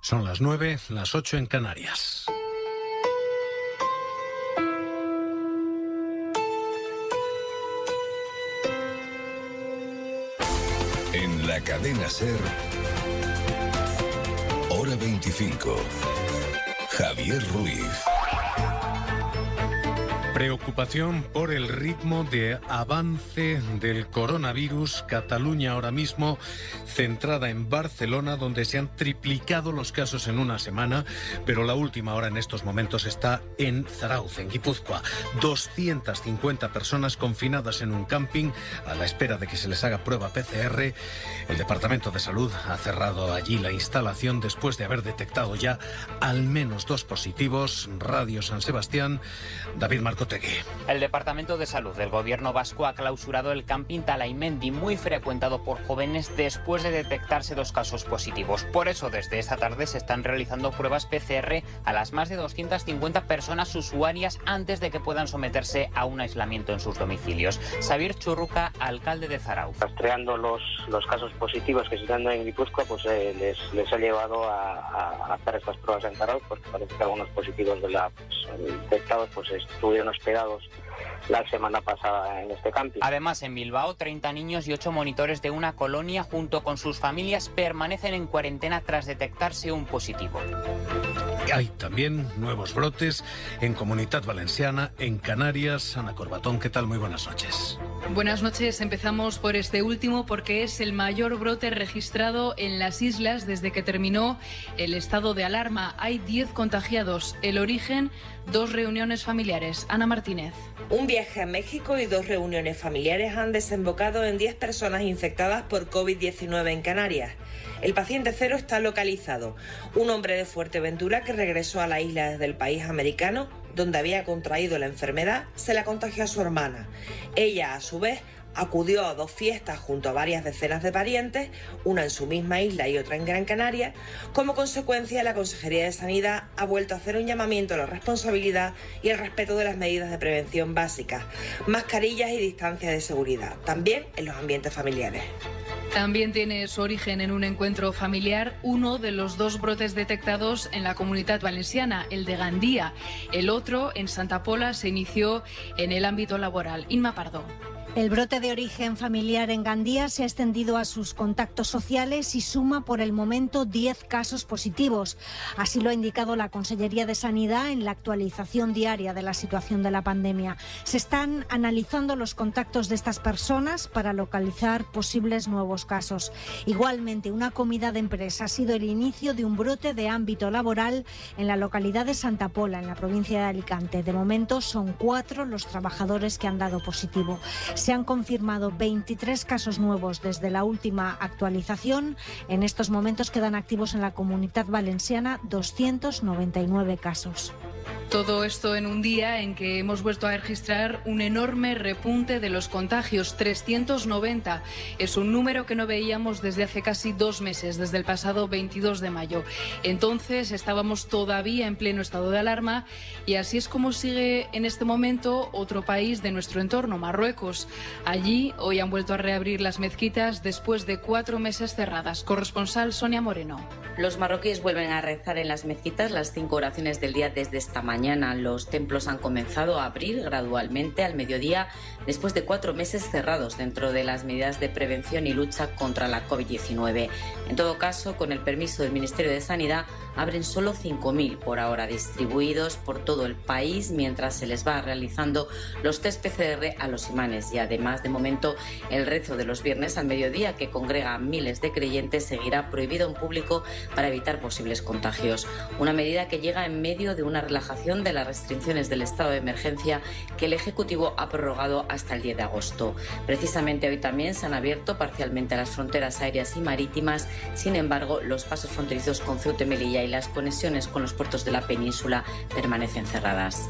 Son las 9, las 8 en Canarias. En la cadena SER, Hora 25. Javier Ruiz. Preocupación por el ritmo de avance del coronavirus. Cataluña ahora mismo centrada en Barcelona, donde se han triplicado los casos en una semana, pero la última hora en estos momentos está en Zarautz, en Guipúzcoa. 250 personas confinadas en un camping a la espera de que se les haga prueba PCR. El Departamento de Salud ha cerrado allí la instalación después de haber detectado ya al menos 2 positivos. Radio San Sebastián, David Marcotegui. El Departamento de Salud del Gobierno vasco ha clausurado el camping Talaimendi, muy frecuentado por jóvenes, después de detectarse 2 casos positivos. Por eso, desde esta tarde se están realizando pruebas PCR a las más de 250 personas usuarias antes de que puedan someterse a un aislamiento en sus domicilios. Xavier Churruca, alcalde de Zarautz. Rastreando los casos positivos que se están dando en Guipúzcoa, pues les ha llevado a hacer estas pruebas en Zarautz, porque parece que algunos positivos detectados estuvieron hospedados la semana pasada en este camping. Además, en Bilbao, 30 niños y 8 monitores de una colonia junto con sus familias permanecen en cuarentena tras detectarse un positivo. Hay también nuevos brotes en Comunitat Valenciana, en Canarias. Ana Corbatón, ¿qué tal? Muy buenas noches. Buenas noches. Empezamos por este último porque es el mayor brote registrado en las islas desde que terminó el estado de alarma. Hay 10 contagiados. El origen, 2 reuniones familiares. Ana Martínez. Un viaje a México y 2 reuniones familiares han desembocado en 10 personas infectadas por COVID-19 en Canarias. El paciente cero está localizado, un hombre de Fuerteventura que regresó a la isla desde el país americano, donde había contraído la enfermedad, se la contagió a su hermana. Ella, a su vez, acudió a 2 fiestas junto a varias decenas de parientes, una en su misma isla y otra en Gran Canaria. Como consecuencia, la Consejería de Sanidad ha vuelto a hacer un llamamiento a la responsabilidad y el respeto de las medidas de prevención básicas, mascarillas y distancia de seguridad, también en los ambientes familiares. También tiene su origen en un encuentro familiar, uno de los 2 brotes detectados en la Comunitat Valenciana, el de Gandía. El otro, en Santa Pola, se inició en el ámbito laboral. Inma Pardo. El brote de origen familiar en Gandía se ha extendido a sus contactos sociales y suma por el momento 10 casos positivos. Así lo ha indicado la Consellería de Sanidad en la actualización diaria de la situación de la pandemia. Se están analizando los contactos de estas personas para localizar posibles nuevos casos. Igualmente, una comida de empresa ha sido el inicio de un brote de ámbito laboral en la localidad de Santa Pola, en la provincia de Alicante. De momento son 4 los trabajadores que han dado positivo. Se han confirmado 23 casos nuevos desde la última actualización. En estos momentos quedan activos en la Comunitat Valenciana 299 casos. Todo esto en un día en que hemos vuelto a registrar un enorme repunte de los contagios, 390. Es un número que no veíamos desde hace casi 2 meses, desde el pasado 22 de mayo. Entonces estábamos todavía en pleno estado de alarma y así es como sigue en este momento otro país de nuestro entorno, Marruecos. Allí hoy han vuelto a reabrir las mezquitas después de 4 meses cerradas. Corresponsal Sonia Moreno. Los marroquíes vuelven a rezar en las mezquitas las 5 oraciones del día desde esta mañana. Los templos han comenzado a abrir gradualmente al mediodía después de 4 meses cerrados dentro de las medidas de prevención y lucha contra la COVID-19. En todo caso, con el permiso del Ministerio de Sanidad, abren solo 5.000 por ahora, distribuidos por todo el país, mientras se les va realizando los test PCR a los imanes. Y además, de momento, el rezo de los viernes al mediodía, que congrega a miles de creyentes, seguirá prohibido en público para evitar posibles contagios. Una medida que llega en medio de una relajación de las restricciones del estado de emergencia que el Ejecutivo ha prorrogado hasta el 10 de agosto. Precisamente hoy también se han abierto parcialmente las fronteras aéreas y marítimas. Sin embargo, los pasos fronterizos con Ceuta y Melilla y las conexiones con los puertos de la península permanecen cerradas.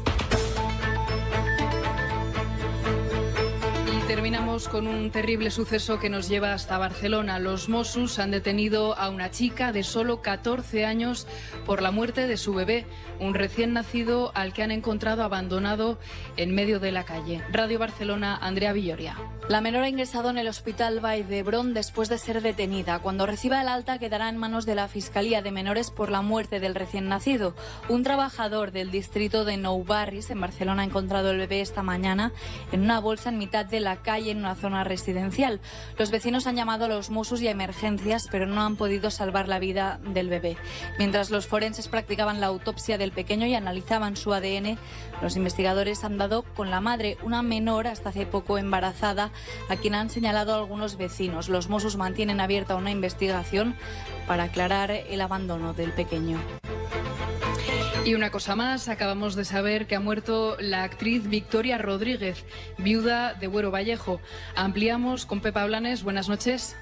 Terminamos Vamos con un terrible suceso que nos lleva hasta Barcelona. Los Mossos han detenido a una chica de solo 14 años por la muerte de su bebé, un recién nacido al que han encontrado abandonado en medio de la calle. Radio Barcelona, Andrea Villoria. La menor ha ingresado en el Hospital Vall d'Hebron después de ser detenida. Cuando reciba el alta quedará en manos de la Fiscalía de Menores por la muerte del recién nacido. Un trabajador del distrito de Nou Barris en Barcelona ha encontrado el bebé esta mañana en una bolsa en mitad de la calle en una zona residencial. Los vecinos han llamado a los Mossos y a emergencias, pero no han podido salvar la vida del bebé. Mientras los forenses practicaban la autopsia del pequeño y analizaban su ADN, los investigadores han dado con la madre, una menor hasta hace poco embarazada, a quien han señalado algunos vecinos. Los Mossos mantienen abierta una investigación para aclarar el abandono del pequeño. Y una cosa más, acabamos de saber que ha muerto la actriz Victoria Rodríguez, viuda de Buero Vallejo. Ampliamos con Pepa Blanes. Buenas noches.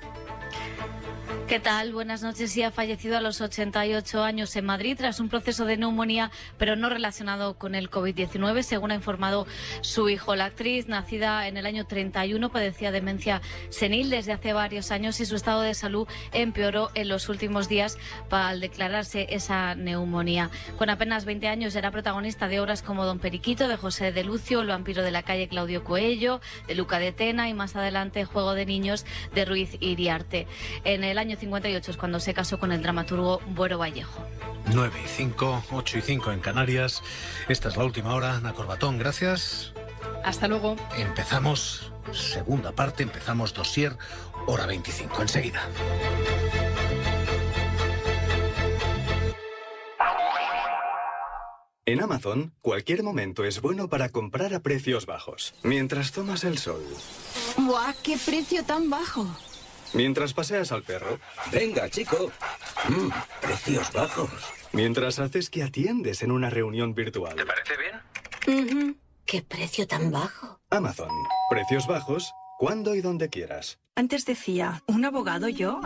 ¿Qué tal? Buenas noches. Sí, ha fallecido a los 88 años en Madrid tras un proceso de neumonía, pero no relacionado con el COVID-19, según ha informado su hijo. La actriz, nacida en el año 31, padecía demencia senil desde hace varios años y su estado de salud empeoró en los últimos días al declararse esa neumonía. Con apenas 20 años era protagonista de obras como Don Periquito, de José de Lucio, El vampiro de la calle, Claudio Coello, de Luca de Tena y más adelante Juego de niños, de Ruiz Iriarte. En el año 58 es cuando se casó con el dramaturgo Buero Vallejo. 9:05, 8:05 en Canarias. Esta es la última hora. Ana Corbatón, gracias. Hasta luego. Empezamos segunda parte, empezamos dossier, hora 25, enseguida. En Amazon, cualquier momento es bueno para comprar a precios bajos. Mientras tomas el sol. ¡Buah, qué precio tan bajo! Mientras paseas al perro. Venga, chico. Precios bajos. Mientras haces que atiendes en una reunión virtual. ¿Te parece bien? ¡Qué precio tan bajo! Amazon. Precios bajos, cuando y donde quieras. Antes decía, ¿un abogado yo?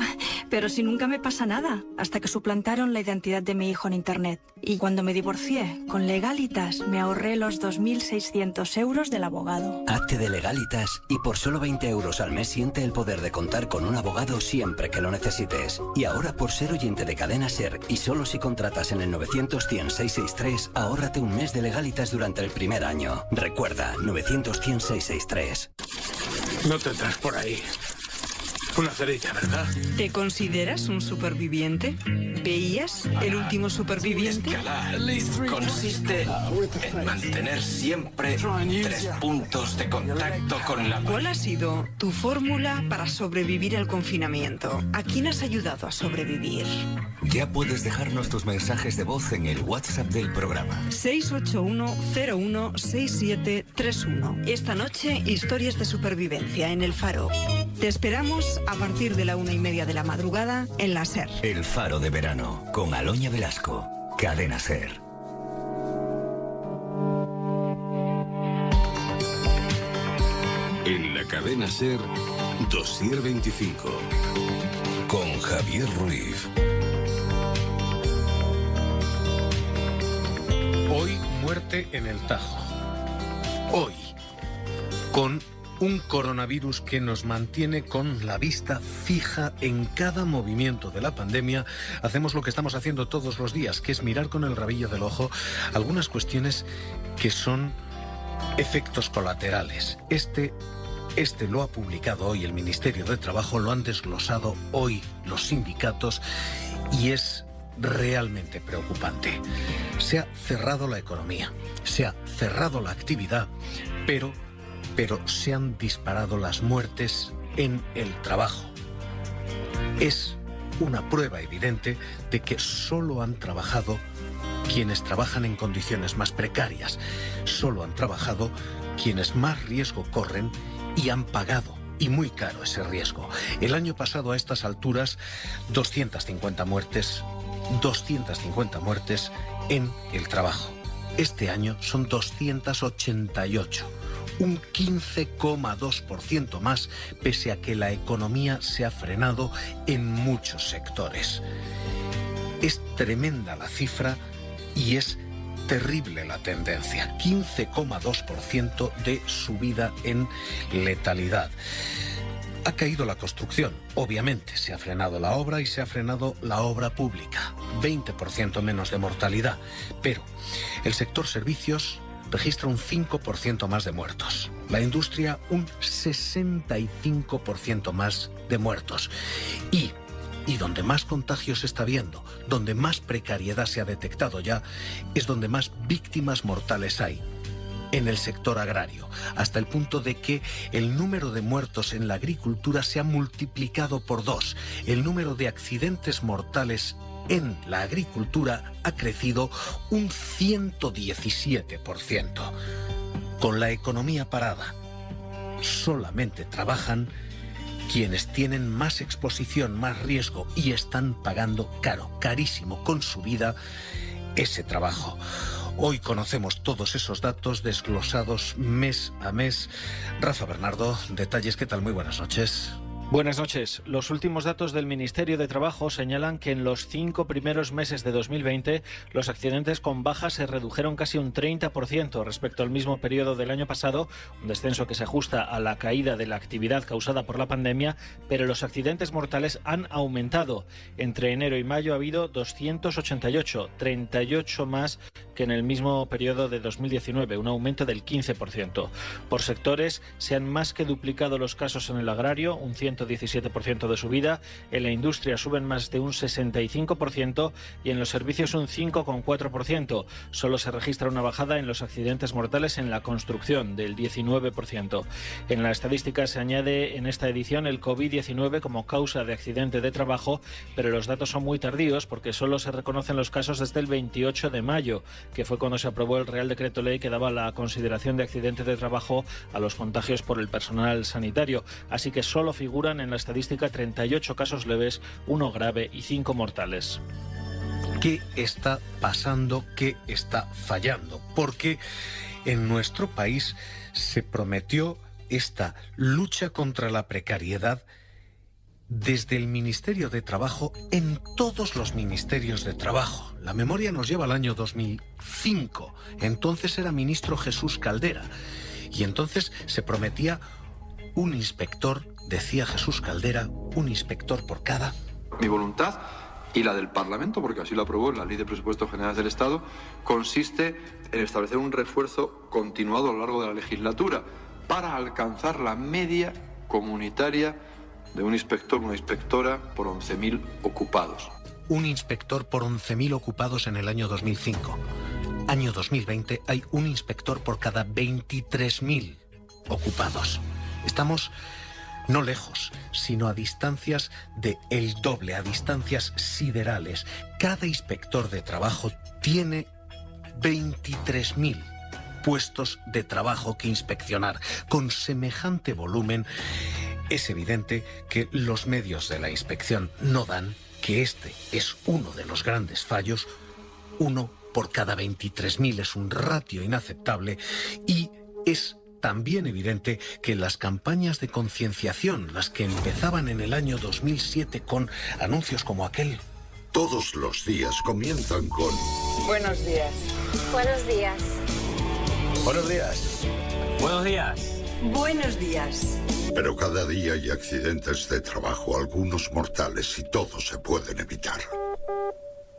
Pero si nunca me pasa nada, hasta que suplantaron la identidad de mi hijo en Internet. Y cuando me divorcié, con Legalitas me ahorré los 2.600 euros del abogado. Hazte de Legalitas y por solo 20 euros al mes siente el poder de contar con un abogado siempre que lo necesites. Y ahora, por ser oyente de Cadena SER y solo si contratas en el 900-100-663, ahórrate un mes de Legalitas durante el primer año. Recuerda, 900-100-663. No tendrás por ahí una cerilla, ¿verdad? ¿Te consideras un superviviente? ¿Veías El último superviviente? Escalar consiste en mantener siempre 3 puntos de contacto con la... ¿Cuál ha sido tu fórmula para sobrevivir al confinamiento? ¿A quién has ayudado a sobrevivir? Ya puedes dejarnos tus mensajes de voz en el WhatsApp del programa. 681-016731. Esta noche, historias de supervivencia en El Faro. Te esperamos a partir de la 1:30 de la madrugada en la SER. El Faro de verano, con Aloña Velasco. Cadena SER. En la Cadena SER, dossier 25. Con Javier Ruiz. Hoy, muerte en el Tajo. Hoy, con un coronavirus que nos mantiene con la vista fija en cada movimiento de la pandemia, hacemos lo que estamos haciendo todos los días, que es mirar con el rabillo del ojo algunas cuestiones que son efectos colaterales. Este lo ha publicado hoy el Ministerio de Trabajo, lo han desglosado hoy los sindicatos y es realmente preocupante. Se ha cerrado la economía, se ha cerrado la actividad, pero se han disparado las muertes en el trabajo. Es una prueba evidente de que solo han trabajado quienes trabajan en condiciones más precarias, solo han trabajado quienes más riesgo corren y han pagado, y muy caro, ese riesgo. El año pasado a estas alturas, 250 muertes en el trabajo. Este año son 288. Un 15,2% más, pese a que la economía se ha frenado en muchos sectores. Es tremenda la cifra y es terrible la tendencia, 15,2% de subida en letalidad. Ha caído la construcción, obviamente, se ha frenado la obra y se ha frenado la obra pública, 20% menos de mortalidad, pero el sector servicios registra un 5% más de muertos, la industria un 65% más de muertos y donde más contagios se está viendo, donde más precariedad se ha detectado ya, es donde más víctimas mortales hay. En el sector agrario, hasta el punto de que el número de muertos en la agricultura se ha multiplicado por 2. El número de accidentes mortales en la agricultura ha crecido un 117%. Con la economía parada, solamente trabajan quienes tienen más exposición, más riesgo y están pagando carísimo con su vida ese trabajo. Hoy conocemos todos esos datos desglosados mes a mes. Rafa Bernardo, detalles, ¿qué tal? Muy buenas noches. Buenas noches. Los últimos datos del Ministerio de Trabajo señalan que en los 5 primeros meses de 2020 los accidentes con baja se redujeron casi un 30% respecto al mismo periodo del año pasado, un descenso que se ajusta a la caída de la actividad causada por la pandemia, pero los accidentes mortales han aumentado. Entre enero y mayo ha habido 288, 38 más que en el mismo periodo de 2019, un aumento del 15%. Por sectores, se han más que duplicado los casos en el agrario, un 117% de subida, en la industria suben más de un 65% y en los servicios un 5,4%. Solo se registra una bajada en los accidentes mortales en la construcción, del 19%. En la estadística se añade en esta edición el COVID-19 como causa de accidente de trabajo, pero los datos son muy tardíos porque solo se reconocen los casos desde el 28 de mayo, que fue cuando se aprobó el Real Decreto Ley que daba la consideración de accidente de trabajo a los contagios por el personal sanitario. Así que solo figuran en la estadística 38 casos leves, 1 grave y 5 mortales. ¿Qué está pasando? ¿Qué está fallando? Porque en nuestro país se prometió esta lucha contra la precariedad desde el Ministerio de Trabajo en todos los ministerios de trabajo. La memoria nos lleva al año 2005. Entonces era ministro Jesús Caldera. Y entonces se prometía un inspector, decía Jesús Caldera, un inspector por cada... Mi voluntad y la del Parlamento, porque así lo aprobó en la Ley de Presupuestos Generales del Estado, consiste en establecer un refuerzo continuado a lo largo de la legislatura para alcanzar la media comunitaria de un inspector, una inspectora por 11.000 ocupados. Un inspector por 11.000 ocupados en el año 2005. Año 2020 hay un inspector por cada 23.000 ocupados. Estamos no lejos, sino a distancias de el doble, a distancias siderales. Cada inspector de trabajo tiene 23.000 puestos de trabajo que inspeccionar. Con semejante volumen, es evidente que los medios de la inspección no dan, que este es uno de los grandes fallos. 1 por cada 23.000 es un ratio inaceptable y es también evidente que las campañas de concienciación, las que empezaban en el año 2007 con anuncios como aquel. Todos los días comienzan con... Buenos días. Buenos días. Buenos días. Buenos días. Buenos días. Pero cada día hay accidentes de trabajo, algunos mortales, y todos se pueden evitar.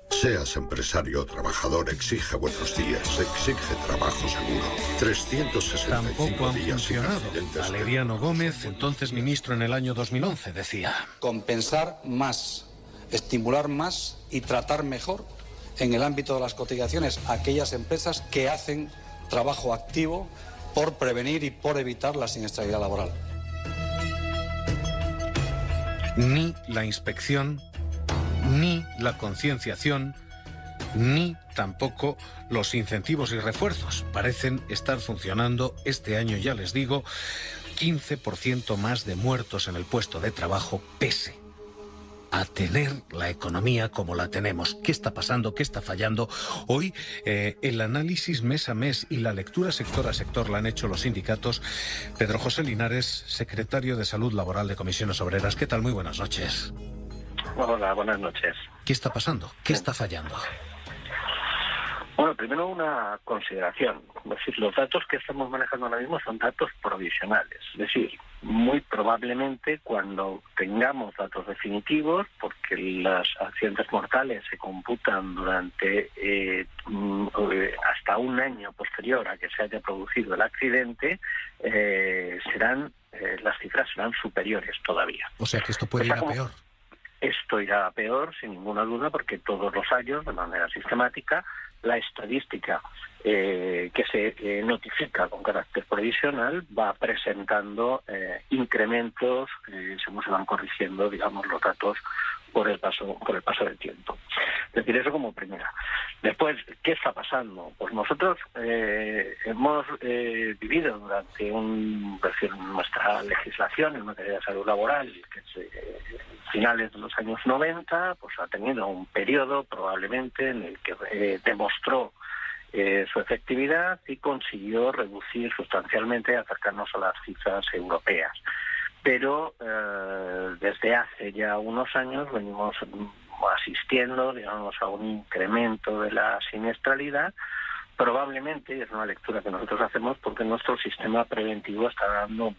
Seas empresario o trabajador, exige buenos días, exige trabajo seguro. 365 Tampoco han días funcionado. Valeriano Gómez, entonces ministro en el año 2011, decía: compensar más, estimular más y tratar mejor en el ámbito de las cotizaciones a aquellas empresas que hacen trabajo activo por prevenir y por evitar la siniestralidad laboral. Ni la inspección, ni la concienciación, ni tampoco los incentivos y refuerzos parecen estar funcionando este año, ya les digo, 15% más de muertos en el puesto de trabajo, pese a tener la economía como la tenemos. ¿Qué está pasando? ¿Qué está fallando? Hoy el análisis mes a mes y la lectura sector a sector la han hecho los sindicatos. Pedro José Linares, secretario de Salud Laboral de Comisiones Obreras. ¿Qué tal? Muy buenas noches. Hola, buenas noches. ¿Qué está pasando? ¿Qué está fallando? Bueno, primero una consideración. Es decir, los datos que estamos manejando ahora mismo son datos provisionales. Es decir, muy probablemente cuando tengamos datos definitivos, porque los accidentes mortales se computan durante hasta un año posterior a que se haya producido el accidente, las cifras serán superiores todavía. O sea que esto puede ir a peor. Esto irá a peor, sin ninguna duda, porque todos los años, de manera sistemática, la estadística que se notifica con carácter provisional va presentando incrementos según se van corrigiendo, digamos, los datos por el paso del tiempo. Es decir, eso como primera. Después, ¿qué está pasando? Pues nosotros hemos vivido durante nuestra legislación en materia de salud laboral, que es finales de los años 90, pues ha tenido un periodo probablemente en el que demostró su efectividad y consiguió reducir sustancialmente, acercarnos a las cifras europeas. Pero desde hace ya unos años venimos asistiendo, digamos, a un incremento de la siniestralidad, probablemente, y es una lectura que nosotros hacemos, porque nuestro sistema preventivo está dando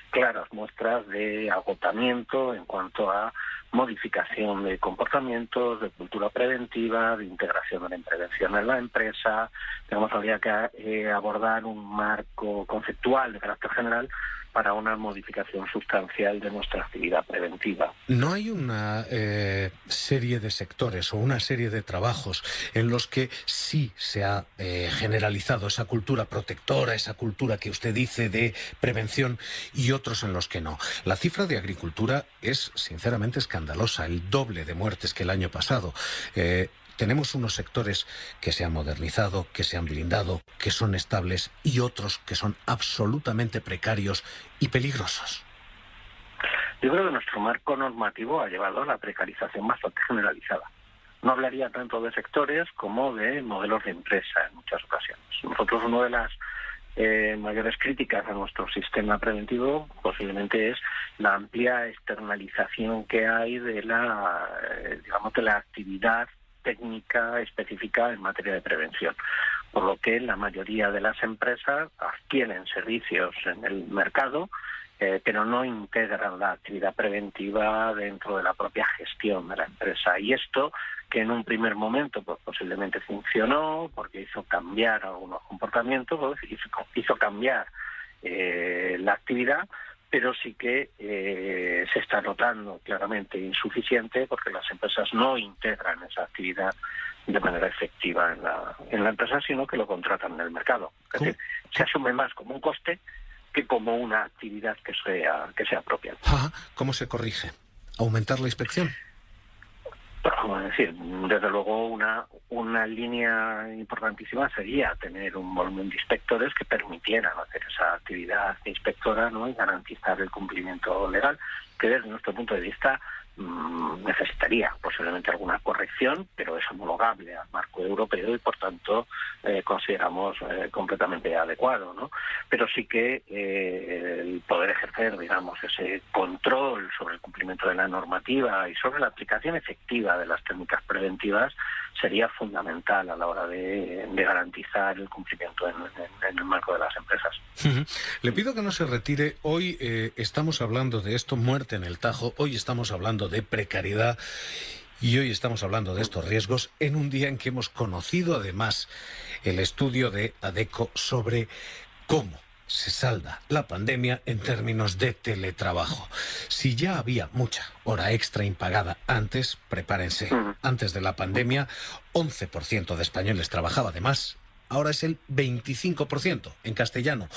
claras muestras de agotamiento en cuanto a modificación de comportamientos, de cultura preventiva, de integración de la prevención en la empresa. Habría que abordar un marco conceptual de carácter general para una modificación sustancial de nuestra actividad preventiva. ¿No hay una serie de sectores o una serie de trabajos en los que sí se ha generalizado esa cultura protectora, esa cultura que usted dice de prevención, y otros en los que no? La cifra de agricultura es sinceramente escandalosa, el doble de muertes que el año pasado. Tenemos unos sectores que se han modernizado, que se han blindado, que son estables, y otros que son absolutamente precarios y peligrosos. Yo creo que nuestro marco normativo ha llevado a la precarización bastante generalizada. No hablaría tanto de sectores como de modelos de empresa en muchas ocasiones. Nosotros, una de las mayores críticas a nuestro sistema preventivo posiblemente es la amplia externalización que hay de la actividad técnica específica en materia de prevención, por lo que la mayoría de las empresas adquieren servicios en el mercado, pero no integran la actividad preventiva dentro de la propia gestión de la empresa. Y esto, que en un primer momento pues posiblemente funcionó porque hizo cambiar algunos comportamientos, pues, hizo cambiar la actividad, pero sí que se está notando claramente insuficiente porque las empresas no integran esa actividad de manera efectiva en la empresa, sino que lo contratan en el mercado. Es decir, se asume más como un coste que como una actividad que sea propia. ¿Cómo se corrige? ¿Aumentar la inspección? Pero, es decir, desde luego una línea importantísima sería tener un volumen de inspectores que permitieran hacer esa actividad inspectora, ¿no?, y garantizar el cumplimiento legal, que desde nuestro punto de vista necesitaría posiblemente alguna corrección, pero es homologable al marco europeo y por tanto consideramos completamente adecuado, ¿no? Pero sí que el poder ejercer, digamos, ese control sobre el cumplimiento de la normativa y sobre la aplicación efectiva de las técnicas preventivas sería fundamental a la hora de garantizar el cumplimiento en el marco de las empresas. Le pido que no se retire. Hoy estamos hablando de esto, muerte en el Tajo, hoy estamos hablando de precariedad y hoy estamos hablando de estos riesgos en un día en que hemos conocido además el estudio de ADECO sobre cómo se salda la pandemia en términos de teletrabajo. Si ya había mucha hora extra impagada antes, prepárense, antes de la pandemia, 11% de españoles trabajaba de más, ahora es el 25%. En castellano,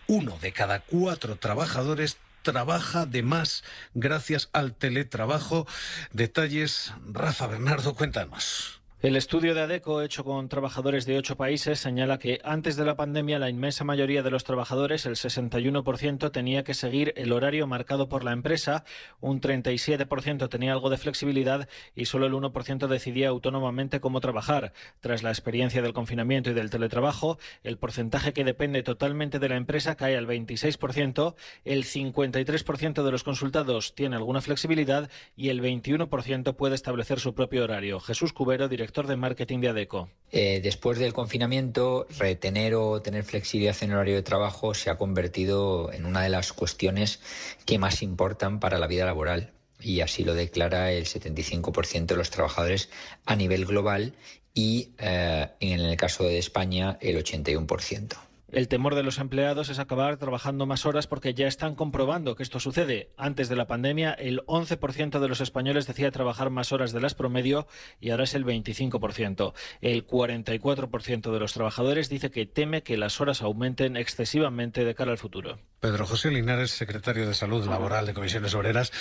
1 de cada 4 trabajadores trabaja de más gracias al teletrabajo. Detalles, Rafa Bernardo, cuéntanos. El estudio de ADECO, hecho con trabajadores de 8 países, señala que antes de la pandemia la inmensa mayoría de los trabajadores, el 61%, tenía que seguir el horario marcado por la empresa, un 37% tenía algo de flexibilidad y solo el 1% decidía autónomamente cómo trabajar. Tras la experiencia del confinamiento y del teletrabajo, el porcentaje que depende totalmente de la empresa cae al 26%, el 53% de los consultados tiene alguna flexibilidad y el 21% puede establecer su propio horario. Jesús Cubero, director director de marketing de Adecco. Después del confinamiento, retener o tener flexibilidad en el horario de trabajo se ha convertido en una de las cuestiones que más importan para la vida laboral. Y así lo declara el 75% de los trabajadores a nivel global y en el caso de España el 81%. El temor de los empleados es acabar trabajando más horas porque ya están comprobando que esto sucede. Antes de la pandemia, el 11% de los españoles decía trabajar más horas de las promedio y ahora es el 25%. El 44% de los trabajadores dice que teme que las horas aumenten excesivamente de cara al futuro. Pedro José Linares, secretario de Salud Laboral de Comisiones Obreras.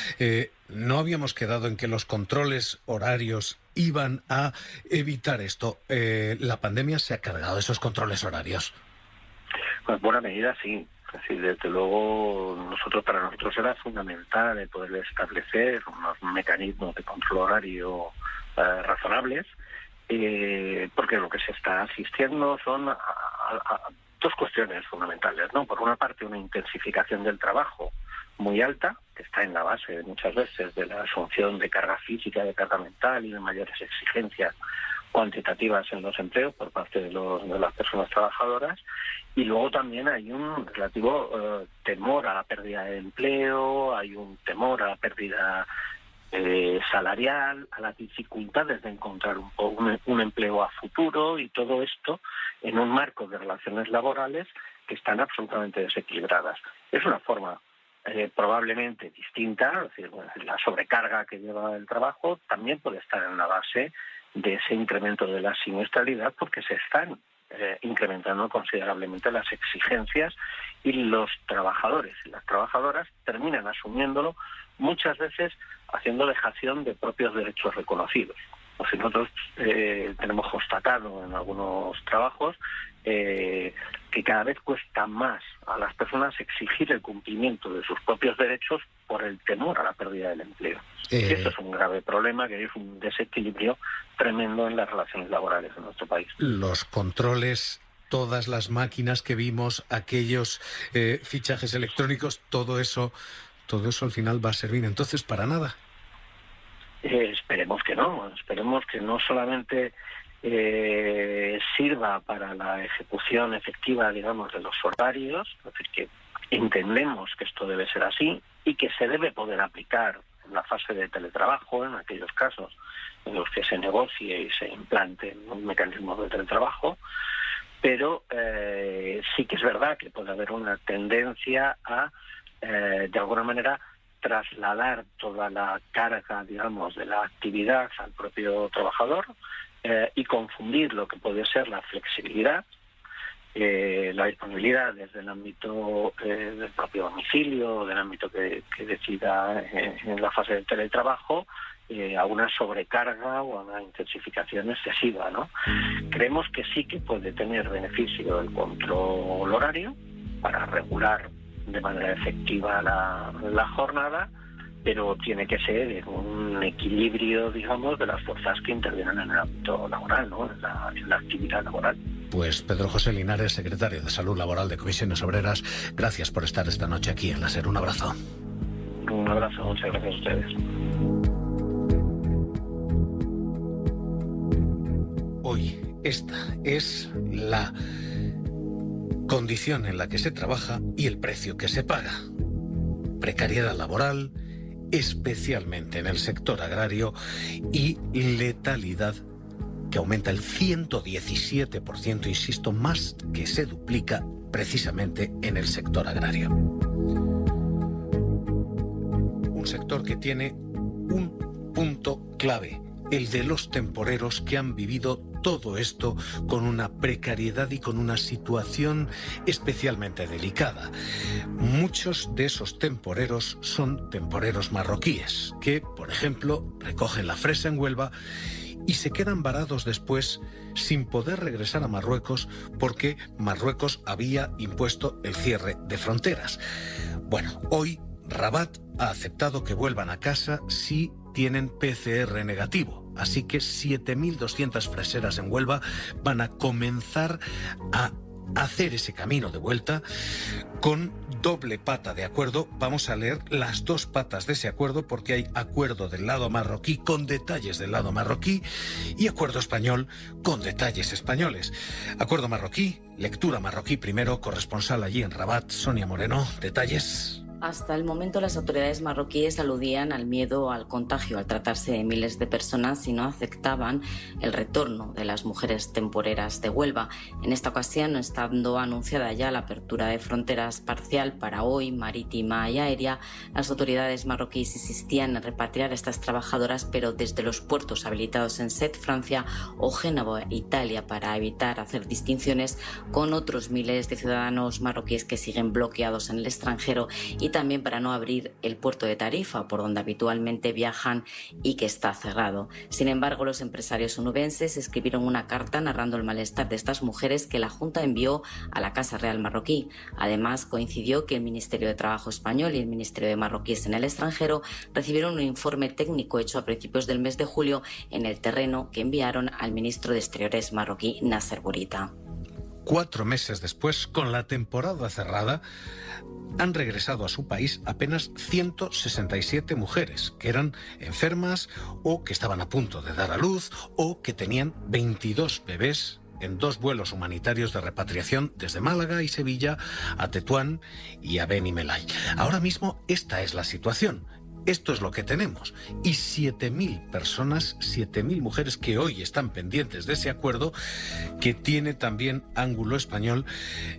¿No habíamos quedado en que los controles horarios iban a evitar esto? ¿La pandemia se ha cargado esos controles horarios? Pues buena medida, sí. Así, desde luego, para nosotros era fundamental el poder establecer unos mecanismos de control horario razonables, porque lo que se está asistiendo son a dos cuestiones fundamentales, ¿no? Por una parte, una intensificación del trabajo muy alta, que está en la base muchas veces de la asunción de carga física, de carga mental y de mayores exigencias cuantitativas en los empleos por parte de las personas trabajadoras, y luego también hay un relativo temor a la pérdida de empleo, hay un temor a la pérdida salarial, a las dificultades de encontrar un empleo a futuro, y todo esto en un marco de relaciones laborales que están absolutamente desequilibradas. Es una forma probablemente distinta, es decir, la sobrecarga que lleva el trabajo también puede estar en la base de ese incremento de la siniestralidad, porque se están incrementando considerablemente las exigencias, y los trabajadores y las trabajadoras terminan asumiéndolo muchas veces haciendo dejación de propios derechos reconocidos. O sea, nosotros tenemos constatado en algunos trabajos que cada vez cuesta más a las personas exigir el cumplimiento de sus propios derechos por el temor a la pérdida del empleo. Y esto es un grave problema, que es un desequilibrio tremendo en las relaciones laborales en nuestro país. Los controles, todas las máquinas que vimos, aquellos fichajes electrónicos, todo eso al final va a servir entonces para nada. Esperemos que no solamente sirva para la ejecución efectiva, digamos, de los horarios, es decir, que entendemos que esto debe ser así y que se debe poder aplicar en la fase de teletrabajo, en aquellos casos en los que se negocie y se implante un mecanismo de teletrabajo, pero sí que es verdad que puede haber una tendencia a, de alguna manera, trasladar toda la carga, digamos, de la actividad al propio trabajador y confundir lo que puede ser la flexibilidad, la disponibilidad desde el ámbito del propio domicilio, del ámbito que decida en la fase del teletrabajo, a una sobrecarga o a una intensificación excesiva, ¿no? Creemos que sí que puede tener beneficio el control horario para regular de manera efectiva la jornada, pero tiene que ser en un equilibrio, digamos, de las fuerzas que intervienen en el ámbito laboral, ¿no? en la actividad laboral. Pues Pedro José Linares, secretario de Salud Laboral de Comisiones Obreras, gracias por estar esta noche aquí en La SER. Un abrazo. Un abrazo, muchas gracias a ustedes. Hoy esta es la condición en la que se trabaja y el precio que se paga. Precariedad laboral, especialmente en el sector agrario, y letalidad que aumenta el 117%, insisto, más que se duplica precisamente en el sector agrario. Un sector que tiene un punto clave, el de los temporeros, que han vivido todo esto con una precariedad y con una situación especialmente delicada. Muchos de esos temporeros son temporeros marroquíes que, por ejemplo, recogen la fresa en Huelva y se quedan varados después sin poder regresar a Marruecos porque Marruecos había impuesto el cierre de fronteras. Bueno, hoy Rabat ha aceptado que vuelvan a casa si tienen PCR negativo. Así que 7.200 freseras en Huelva van a comenzar a hacer ese camino de vuelta con doble pata de acuerdo. Vamos a leer las dos patas de ese acuerdo, porque hay acuerdo del lado marroquí con detalles del lado marroquí y acuerdo español con detalles españoles. Acuerdo marroquí, lectura marroquí primero, corresponsal allí en Rabat, Sonia Moreno, detalles. Hasta el momento las autoridades marroquíes aludían al miedo al contagio al tratarse de miles de personas y no aceptaban el retorno de las mujeres temporeras de Huelva. En esta ocasión, estando anunciada ya la apertura de fronteras parcial para hoy, marítima y aérea, las autoridades marroquíes insistían en repatriar a estas trabajadoras, pero desde los puertos habilitados en Sète, Francia, o Génova, Italia, para evitar hacer distinciones con otros miles de ciudadanos marroquíes que siguen bloqueados en el extranjero, y también para no abrir el puerto de Tarifa, por donde habitualmente viajan y que está cerrado. Sin embargo, los empresarios onubenses escribieron una carta narrando el malestar de estas mujeres que la Junta envió a la Casa Real marroquí. Además, coincidió que el Ministerio de Trabajo español y el Ministerio de Marroquíes en el extranjero recibieron un informe técnico hecho a principios del mes de julio en el terreno que enviaron al ministro de Exteriores marroquí, Nasser Bourita. 4 meses después, con la temporada cerrada, han regresado a su país apenas 167 mujeres que eran enfermas o que estaban a punto de dar a luz o que tenían 22 bebés en 2 vuelos humanitarios de repatriación desde Málaga y Sevilla a Tetuán y a Beni Mellai. Ahora mismo esta es la situación. Esto es lo que tenemos. Y 7.000 personas, 7.000 mujeres que hoy están pendientes de ese acuerdo, que tiene también ángulo español.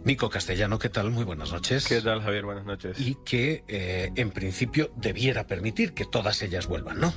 Nico Castellano, ¿qué tal? Muy buenas noches. ¿Qué tal, Javier? Buenas noches. Y que en principio debiera permitir que todas ellas vuelvan, ¿no?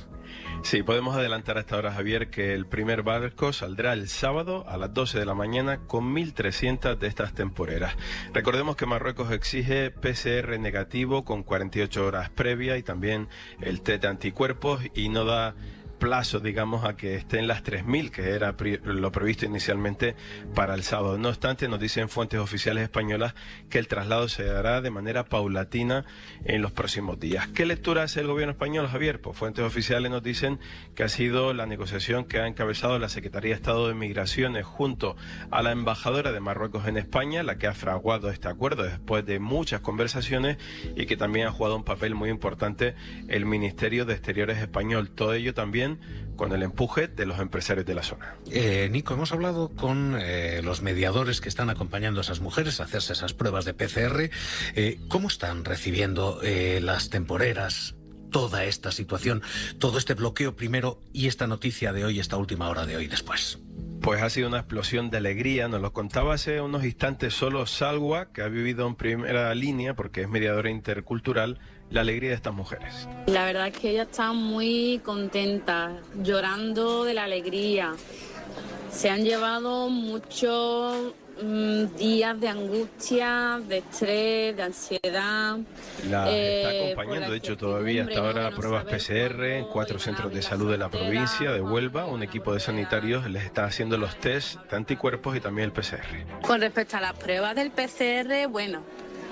Sí, podemos adelantar a esta hora, Javier, que el primer barco saldrá el sábado a las 12 de la mañana con 1.300 de estas temporeras. Recordemos que Marruecos exige PCR negativo con 48 horas previa y también el test de anticuerpos, y no da plazo, digamos, a que estén las 3.000, que era lo previsto inicialmente para el sábado. No obstante, nos dicen fuentes oficiales españolas que el traslado se hará de manera paulatina en los próximos días. ¿Qué lectura hace el gobierno español, Javier? Pues fuentes oficiales nos dicen que ha sido la negociación que ha encabezado la Secretaría de Estado de Migraciones junto a la embajadora de Marruecos en España, la que ha fraguado este acuerdo después de muchas conversaciones, y que también ha jugado un papel muy importante el Ministerio de Exteriores español. Todo ello también con el empuje de los empresarios de la zona. Nico, hemos hablado con los mediadores que están acompañando a esas mujeres a hacerse esas pruebas de PCR. ¿Cómo están recibiendo las temporeras toda esta situación, todo este bloqueo primero y esta noticia de hoy, esta última hora de hoy después? Pues ha sido una explosión de alegría. Nos lo contaba hace unos instantes solo Salwa, que ha vivido en primera línea, porque es mediadora intercultural, la alegría de estas mujeres. La verdad es que ellas están muy contentas, llorando de la alegría. Se han llevado muchos días de angustia, de estrés, de ansiedad. La está acompañando, de hecho, todavía hasta ahora pruebas PCR en 4 centros de salud de la provincia de Huelva. Un equipo de sanitarios les está haciendo los test de anticuerpos y también el PCR. Con respecto a las pruebas del PCR, bueno,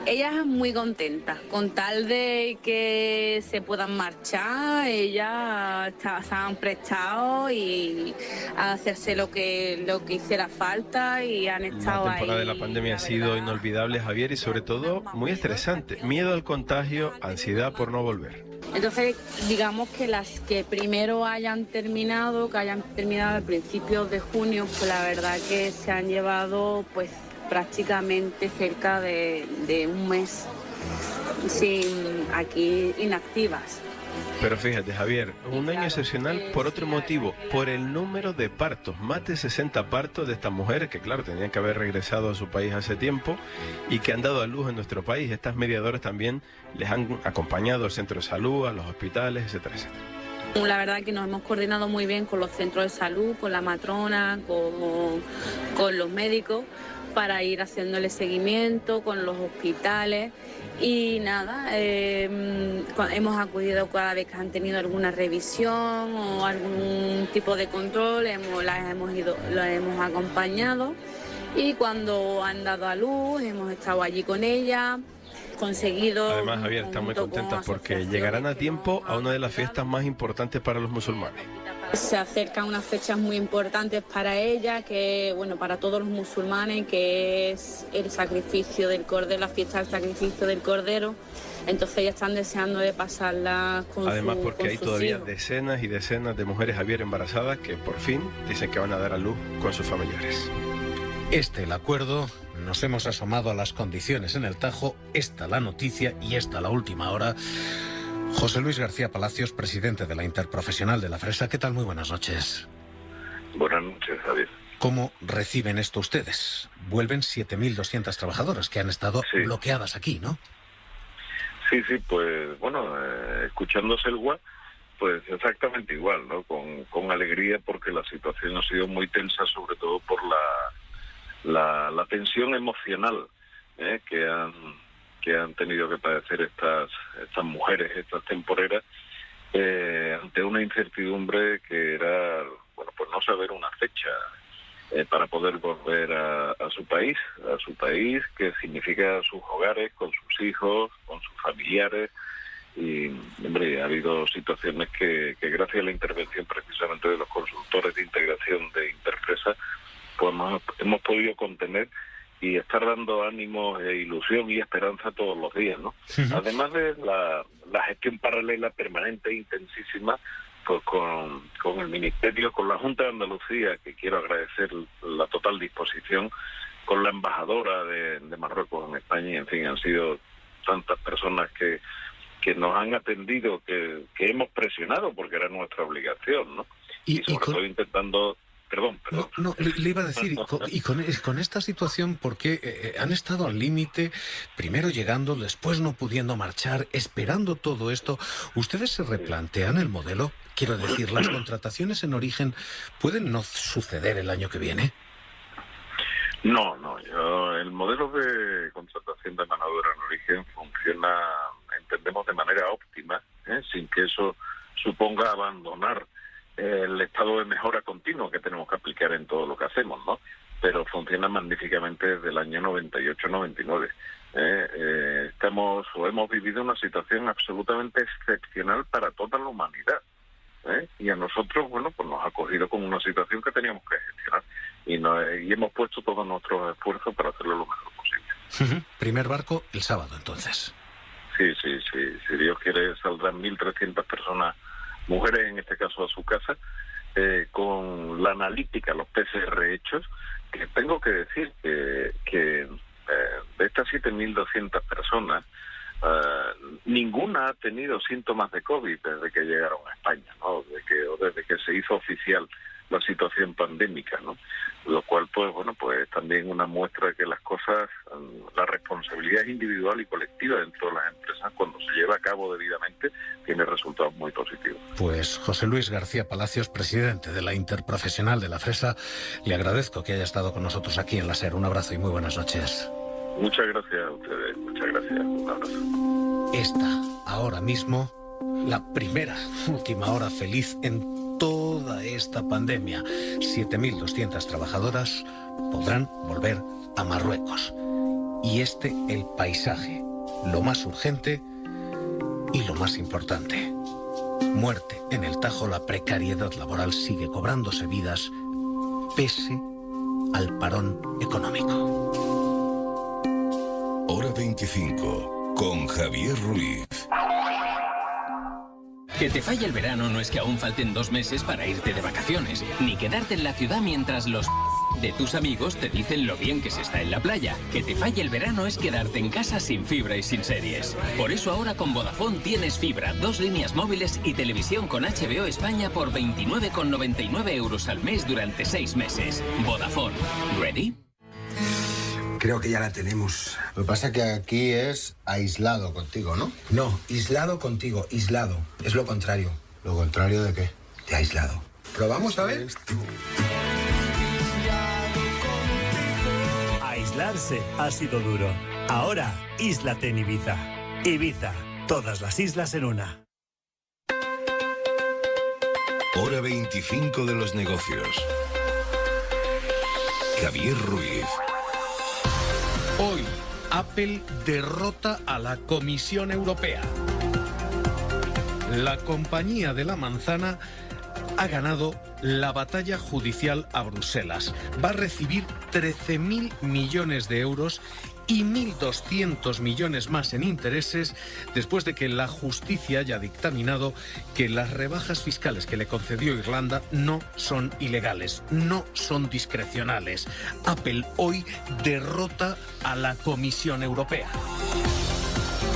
ellas muy contentas, con tal de que se puedan marchar, ellas se han prestado y a hacerse lo que hiciera falta y han estado ahí. La temporada de la pandemia ha sido inolvidable, Javier, y sobre todo muy estresante. Miedo al contagio, ansiedad por no volver. Entonces, digamos que las que primero hayan terminado a principios de junio, pues la verdad que se han llevado pues prácticamente cerca de un mes aquí inactivas. Pero fíjate, Javier, un año excepcional por otro motivo, por el número de partos, más de 60 partos de estas mujeres que, claro, tenían que haber regresado a su país hace tiempo y que han dado a luz en nuestro país. Estas mediadoras también les han acompañado al centro de salud, a los hospitales, etcétera, etcétera. La verdad que nos hemos coordinado muy bien con los centros de salud, con la matrona, con los médicos, para ir haciéndole seguimiento con los hospitales y nada, hemos acudido cada vez que han tenido alguna revisión o algún tipo de control, las hemos acompañado, y cuando han dado a luz hemos estado allí con ellas. Conseguido. Además, Javier, están muy contentas porque llegarán a tiempo a una de las fiestas más importantes para los musulmanes. Se acercan unas fechas muy importantes para ella, que bueno, para todos los musulmanes, que es el sacrificio del cordero, la fiesta del sacrificio del cordero. Entonces ya están deseando de pasarla con Además, porque con hay sus todavía hijos. decenas y decenas de mujeres Javier embarazadas que por fin dicen que van a dar a luz con sus familiares. El acuerdo, nos hemos asomado a las condiciones en el Tajo, esta la noticia y esta la última hora. José Luis García Palacios, presidente de la Interprofesional de la Fresa. ¿Qué tal? Muy buenas noches. Buenas noches, Javier. ¿Cómo reciben esto ustedes? Vuelven 7.200 trabajadoras que han estado bloqueadas aquí, ¿no? Sí, pues bueno, escuchándose el GUA, pues exactamente igual, ¿no? Con alegría, porque la situación ha sido muy tensa, sobre todo por la tensión emocional que han tenido que padecer estas mujeres, estas temporeras, ante una incertidumbre que era, bueno, pues no saber una fecha para poder volver a su país, que significa sus hogares, con sus hijos, con sus familiares. Y, hombre, ha habido situaciones que gracias a la intervención precisamente de los consultores de integración de Interfresa, pues hemos podido contener y estar dando ánimo, ilusión y esperanza todos los días, ¿no? Además de la gestión paralela permanente e intensísima, pues con el Ministerio, con la Junta de Andalucía, que quiero agradecer la total disposición, con la embajadora de Marruecos en España, y en fin, han sido tantas personas que nos han atendido, que hemos presionado porque era nuestra obligación, ¿no? Y sobre todo intentando... Perdón. No, le iba a decir, y con esta situación, porque han estado al límite, primero llegando, después no pudiendo marchar, esperando todo esto, ¿ustedes se replantean el modelo? Quiero decir, ¿las contrataciones en origen pueden no suceder el año que viene? No, el modelo de contratación de mano de obra en origen funciona, entendemos, de manera óptima, sin que eso suponga abandonar el estado de mejora continuo que tenemos que aplicar en todo lo que hacemos, ¿no? Pero funciona magníficamente desde el año 98-99. Hemos vivido una situación absolutamente excepcional para toda la humanidad. Y a nosotros, bueno, pues nos ha cogido con una situación que teníamos que gestionar. Y hemos puesto todos nuestros esfuerzos para hacerlo lo mejor posible. Primer barco el sábado, entonces. Sí. Si Dios quiere, saldrán 1.300 personas, mujeres en este caso, a su casa, con la analítica, los PCR hechos, que tengo que decir que de estas 7.200 personas, ninguna ha tenido síntomas de COVID desde que llegaron a España, ¿no? Desde que se hizo oficial la situación pandémica, ¿no? Lo cual, pues bueno, pues también una muestra de que las cosas, la responsabilidad individual y colectiva dentro de las empresas, cuando se lleva a cabo debidamente, tiene resultados muy positivos. Pues José Luis García Palacios, presidente de la Interprofesional de la Fresa, le agradezco que haya estado con nosotros aquí en la SER. Un abrazo y muy buenas noches. Muchas gracias a ustedes, muchas gracias. Un abrazo. Esta, ahora mismo, la última hora feliz en toda esta pandemia. 7.200 trabajadoras podrán volver a Marruecos. Y el paisaje, lo más urgente y lo más importante. Muerte en el Tajo, la precariedad laboral sigue cobrándose vidas pese al parón económico. Hora 25, con Javier Ruiz. Que te falle el verano no es que aún falten 2 meses para irte de vacaciones, ni quedarte en la ciudad mientras los de tus amigos te dicen lo bien que se está en la playa. Que te falle el verano es quedarte en casa sin fibra y sin series. Por eso ahora con Vodafone tienes fibra, 2 líneas móviles y televisión con HBO España por 29,99 euros al mes durante 6 meses. Vodafone. ¿Ready? Creo que ya la tenemos. Lo que pasa es que aquí es aislado contigo, ¿no? No, aislado contigo, aislado. Es lo contrario. ¿Lo contrario de qué? De aislado. ¿Probamos a ver? Aislarse ha sido duro. Ahora, íslate en Ibiza. Ibiza, todas las islas en una. Hora 25 de los negocios. Javier Ruiz. Hoy, Apple derrota a la Comisión Europea. La compañía de la manzana ha ganado la batalla judicial a Bruselas. Va a recibir 13.000 millones de euros y 1.200 millones más en intereses después de que la justicia haya dictaminado que las rebajas fiscales que le concedió Irlanda no son ilegales, no son discrecionales. Apple hoy derrota a la Comisión Europea.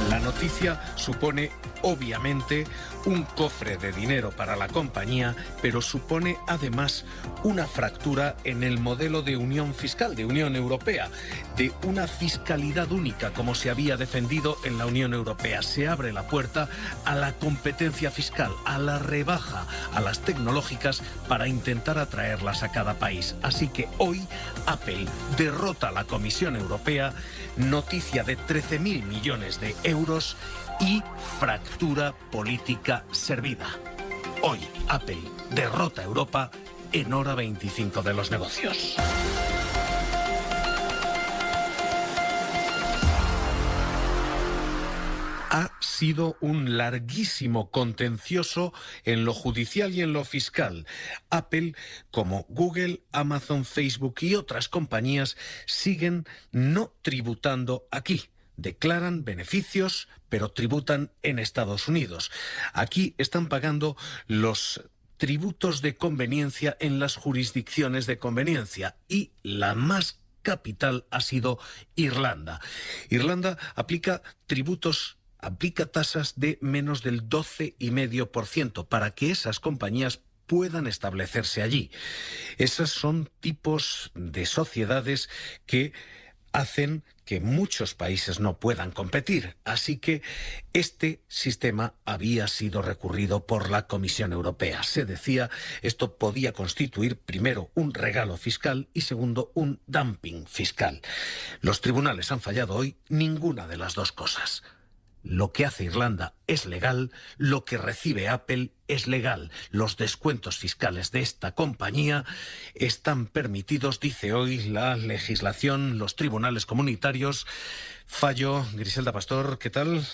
La noticia supone, obviamente, un cofre de dinero para la compañía, pero supone además una fractura en el modelo de unión fiscal, de Unión Europea, de una fiscalidad única como se había defendido en la Unión Europea. Se abre la puerta a la competencia fiscal, a la rebaja, a las tecnológicas para intentar atraerlas a cada país. Así que hoy Apple derrota a la Comisión Europea, noticia de 13.000 millones de euros y fractura política servida. Hoy Apple derrota a Europa en hora 25 de los negocios. Ha sido un larguísimo contencioso en lo judicial y en lo fiscal. Apple, como Google, Amazon, Facebook y otras compañías, siguen no tributando aquí. Declaran beneficios, pero tributan en Estados Unidos. Aquí están pagando los tributos de conveniencia en las jurisdicciones de conveniencia y la más capital ha sido Irlanda. Irlanda aplica tasas de menos del 12,5% para que esas compañías puedan establecerse allí. Esas son tipos de sociedades que hacen que muchos países no puedan competir. Así que este sistema había sido recurrido por la Comisión Europea. Se decía, esto podía constituir primero un regalo fiscal y segundo un dumping fiscal. Los tribunales han fallado hoy ninguna de las dos cosas. Lo que hace Irlanda es legal, lo que recibe Apple es legal. Los descuentos fiscales de esta compañía están permitidos, dice hoy la legislación, los tribunales comunitarios. Fallo, Griselda Pastor, ¿qué tal?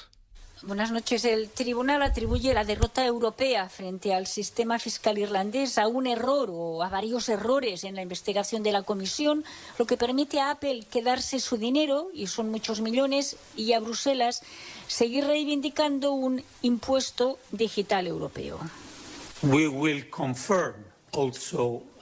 Buenas noches. El tribunal atribuye la derrota europea frente al sistema fiscal irlandés a un error o a varios errores en la investigación de la Comisión, lo que permite a Apple quedarse su dinero, y son muchos millones, y a Bruselas seguir reivindicando un impuesto digital europeo.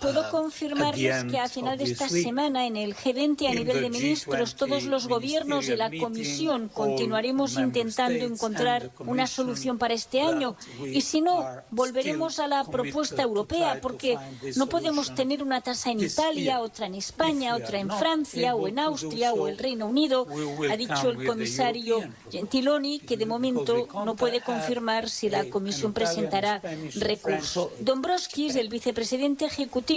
Puedo confirmarles que a final de esta semana en el G20 a nivel de ministros, todos los gobiernos y la Comisión continuaremos intentando encontrar una solución para este año y si no, volveremos a la propuesta europea porque no podemos tener una tasa en Italia, otra en España, otra en Francia o en Austria o el Reino Unido. Ha dicho el comisario Gentiloni que de momento no puede confirmar si la Comisión presentará recurso. Dombrovskis, el vicepresidente ejecutivo,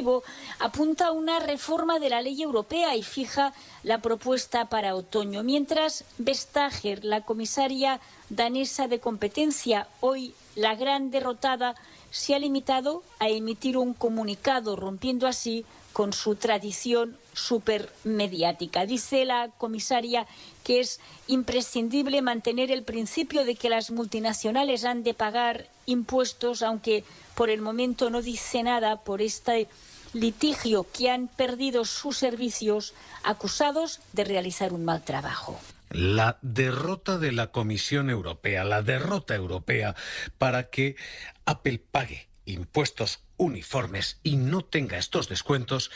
apunta a una reforma de la ley europea y fija la propuesta para otoño. Mientras, Vestager, la comisaria danesa de competencia, hoy la gran derrotada, se ha limitado a emitir un comunicado, rompiendo así con su tradición supermediática. Dice la comisaria que es imprescindible mantener el principio de que las multinacionales han de pagar impuestos, aunque por el momento no dice nada por este litigio que han perdido sus servicios acusados de realizar un mal trabajo. La derrota de la Comisión Europea, la derrota europea para que Apple pague impuestos uniformes y no tenga estos descuentos,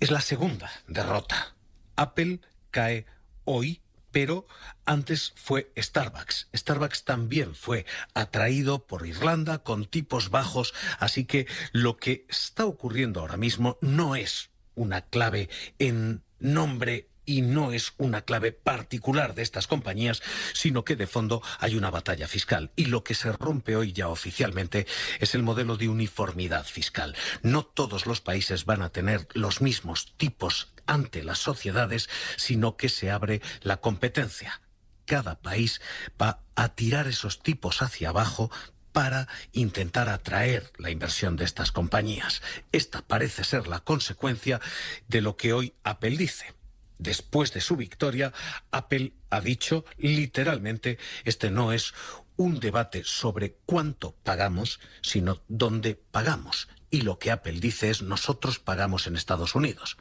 es la segunda derrota. Apple cae hoy, pero antes fue Starbucks. Starbucks también fue atraído por Irlanda con tipos bajos, así que lo que está ocurriendo ahora mismo no es una clave en nombre y no es una clave particular de estas compañías, sino que de fondo hay una batalla fiscal. Y lo que se rompe hoy ya oficialmente es el modelo de uniformidad fiscal. No todos los países van a tener los mismos tipos ante las sociedades, sino que se abre la competencia. Cada país va a tirar esos tipos hacia abajo para intentar atraer la inversión de estas compañías. Esta parece ser la consecuencia de lo que hoy Apple dice. Después de su victoria, Apple ha dicho literalmente, este no es un debate sobre cuánto pagamos, sino dónde pagamos. Y lo que Apple dice es: nosotros pagamos en Estados Unidos.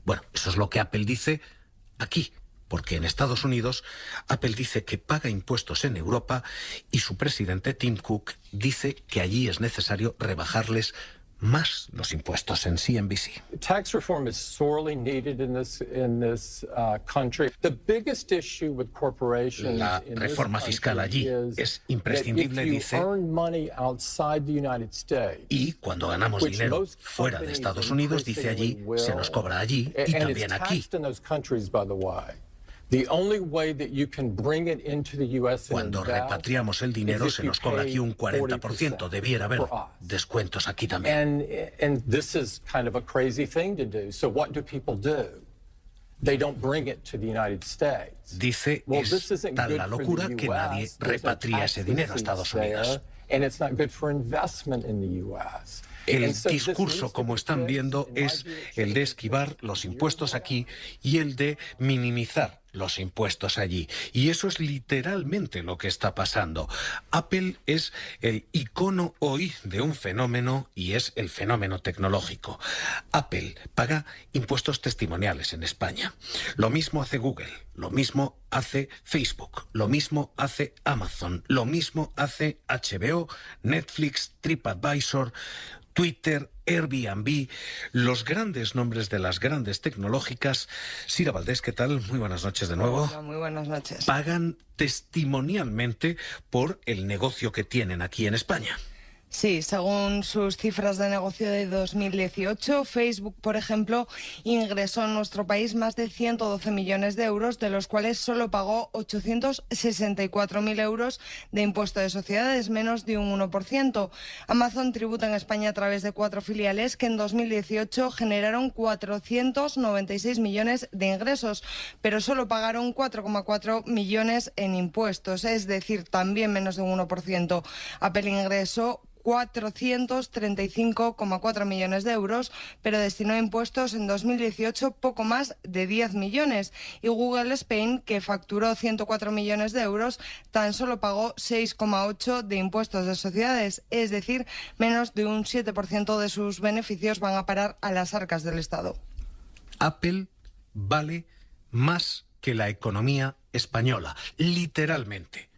Bueno, eso es lo que Apple dice aquí, porque en Estados Unidos Apple dice que paga impuestos en Europa y su presidente Tim Cook dice que allí es necesario rebajarles más los impuestos en CNBC. Tax reform is sorely needed in this country. The biggest issue with corporations La reforma fiscal allí es imprescindible, dice, y cuando ganamos dinero fuera de Estados Unidos, dice allí, se nos cobra allí y también aquí. Cuando repatriamos el dinero se nos cobra aquí un 40%. Debiera haber descuentos aquí también. Dice, es tal la locura que nadie repatria ese dinero a Estados Unidos. El discurso, como están viendo, es el de esquivar los impuestos aquí y el de minimizar los impuestos allí. Y eso es literalmente lo que está pasando. Apple es el icono hoy de un fenómeno y es el fenómeno tecnológico. Apple paga impuestos testimoniales en España. Lo mismo hace Google, lo mismo hace Facebook, lo mismo hace Amazon, lo mismo hace HBO, Netflix, TripAdvisor, Twitter, Airbnb, los grandes nombres de las grandes tecnológicas. Sira Valdés, ¿qué tal? Muy buenas noches de nuevo. Hola, muy buenas noches. Pagan testimonialmente por el negocio que tienen aquí en España. Sí, según sus cifras de negocio de 2018, Facebook, por ejemplo, ingresó en nuestro país más de 112 millones de euros, de los cuales solo pagó 864.000 euros de impuesto de sociedades, menos de un 1%. Amazon tributa en España a través de 4 filiales que en 2018 generaron 496 millones de ingresos, pero solo pagaron 4,4 millones en impuestos, es decir, también menos de un 1%. Apple ingresó 435,4 millones de euros, pero destinó a impuestos en 2018 poco más de 10 millones. Y Google Spain, que facturó 104 millones de euros, tan solo pagó 6,8 de impuestos de sociedades, es decir, menos de un 7% de sus beneficios van a parar a las arcas del Estado. Apple vale más que la economía española, literalmente.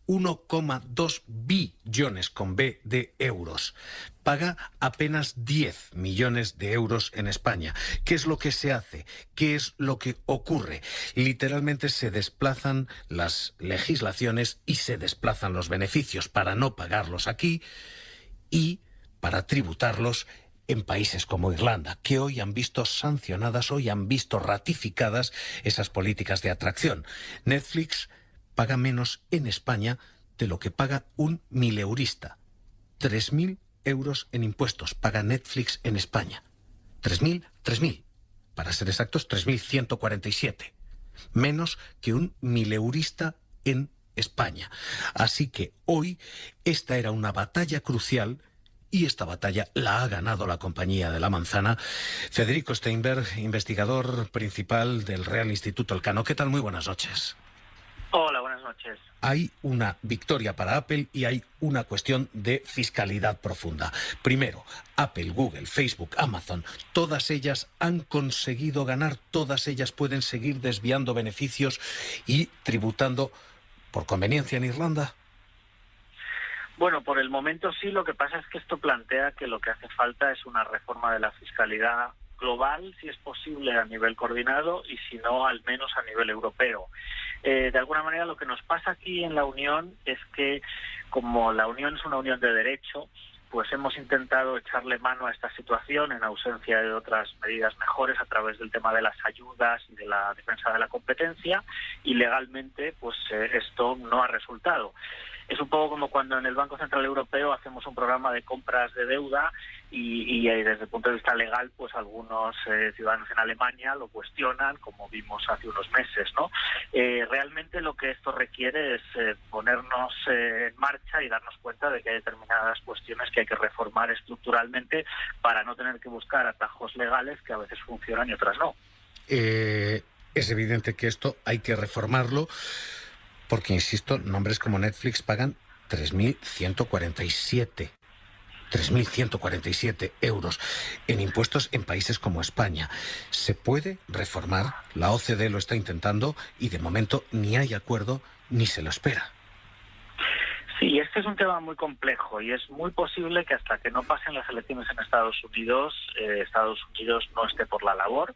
1,2 billones con B de euros. Paga apenas 10 millones de euros en España. ¿Qué es lo que se hace? ¿Qué es lo que ocurre? Literalmente se desplazan las legislaciones y se desplazan los beneficios para no pagarlos aquí y para tributarlos en países como Irlanda, que hoy han visto sancionadas, hoy han visto ratificadas esas políticas de atracción. Netflix paga menos en España de lo que paga un mileurista. 3.000 euros en impuestos paga Netflix en España. 3.000. Para ser exactos, 3.147. Menos que un mileurista en España. Así que hoy esta era una batalla crucial y esta batalla la ha ganado la compañía de la manzana. Federico Steinberg, investigador principal del Real Instituto Elcano. ¿Qué tal? Muy buenas noches. Hola, buenas noches. Hay una victoria para Apple y hay una cuestión de fiscalidad profunda. Primero, Apple, Google, Facebook, Amazon, todas ellas han conseguido ganar, todas ellas pueden seguir desviando beneficios y tributando por conveniencia en Irlanda. Bueno, por el momento sí, lo que pasa es que esto plantea que lo que hace falta es una reforma de la fiscalidad global, si es posible a nivel coordinado y si no, al menos a nivel europeo. De alguna manera lo que nos pasa aquí en la Unión es que como la Unión es una unión de derecho, pues hemos intentado echarle mano a esta situación en ausencia de otras medidas mejores a través del tema de las ayudas y de la defensa de la competencia y legalmente pues esto no ha resultado. Es un poco como cuando en el Banco Central Europeo hacemos un programa de compras de deuda y desde el punto de vista legal, pues algunos ciudadanos en Alemania lo cuestionan, como vimos hace unos meses, ¿no? Realmente lo que esto requiere es ponernos en marcha y darnos cuenta de que hay determinadas cuestiones que hay que reformar estructuralmente para no tener que buscar atajos legales que a veces funcionan y otras no. Es evidente que esto hay que reformarlo. Porque, insisto, nombres como Netflix pagan 3.147 euros en impuestos en países como España. ¿Se puede reformar? La OCDE lo está intentando y de momento ni hay acuerdo ni se lo espera. Sí, este es un tema muy complejo y es muy posible que hasta que no pasen las elecciones en Estados Unidos no esté por la labor.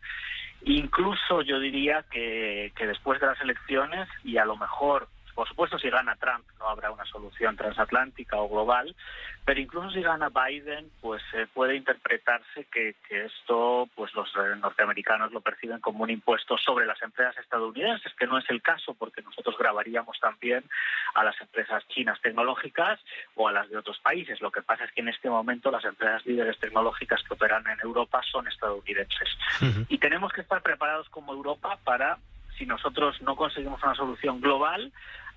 Incluso yo diría que después de las elecciones, y a lo mejor, por supuesto, si gana Trump no habrá una solución transatlántica o global, pero incluso si gana Biden, pues puede interpretarse que esto, pues los norteamericanos lo perciben como un impuesto sobre las empresas estadounidenses, que no es el caso, porque nosotros gravaríamos también a las empresas chinas tecnológicas o a las de otros países. Lo que pasa es que en este momento las empresas líderes tecnológicas que operan en Europa son estadounidenses. Y tenemos que estar preparados como Europa para, si nosotros no conseguimos una solución global,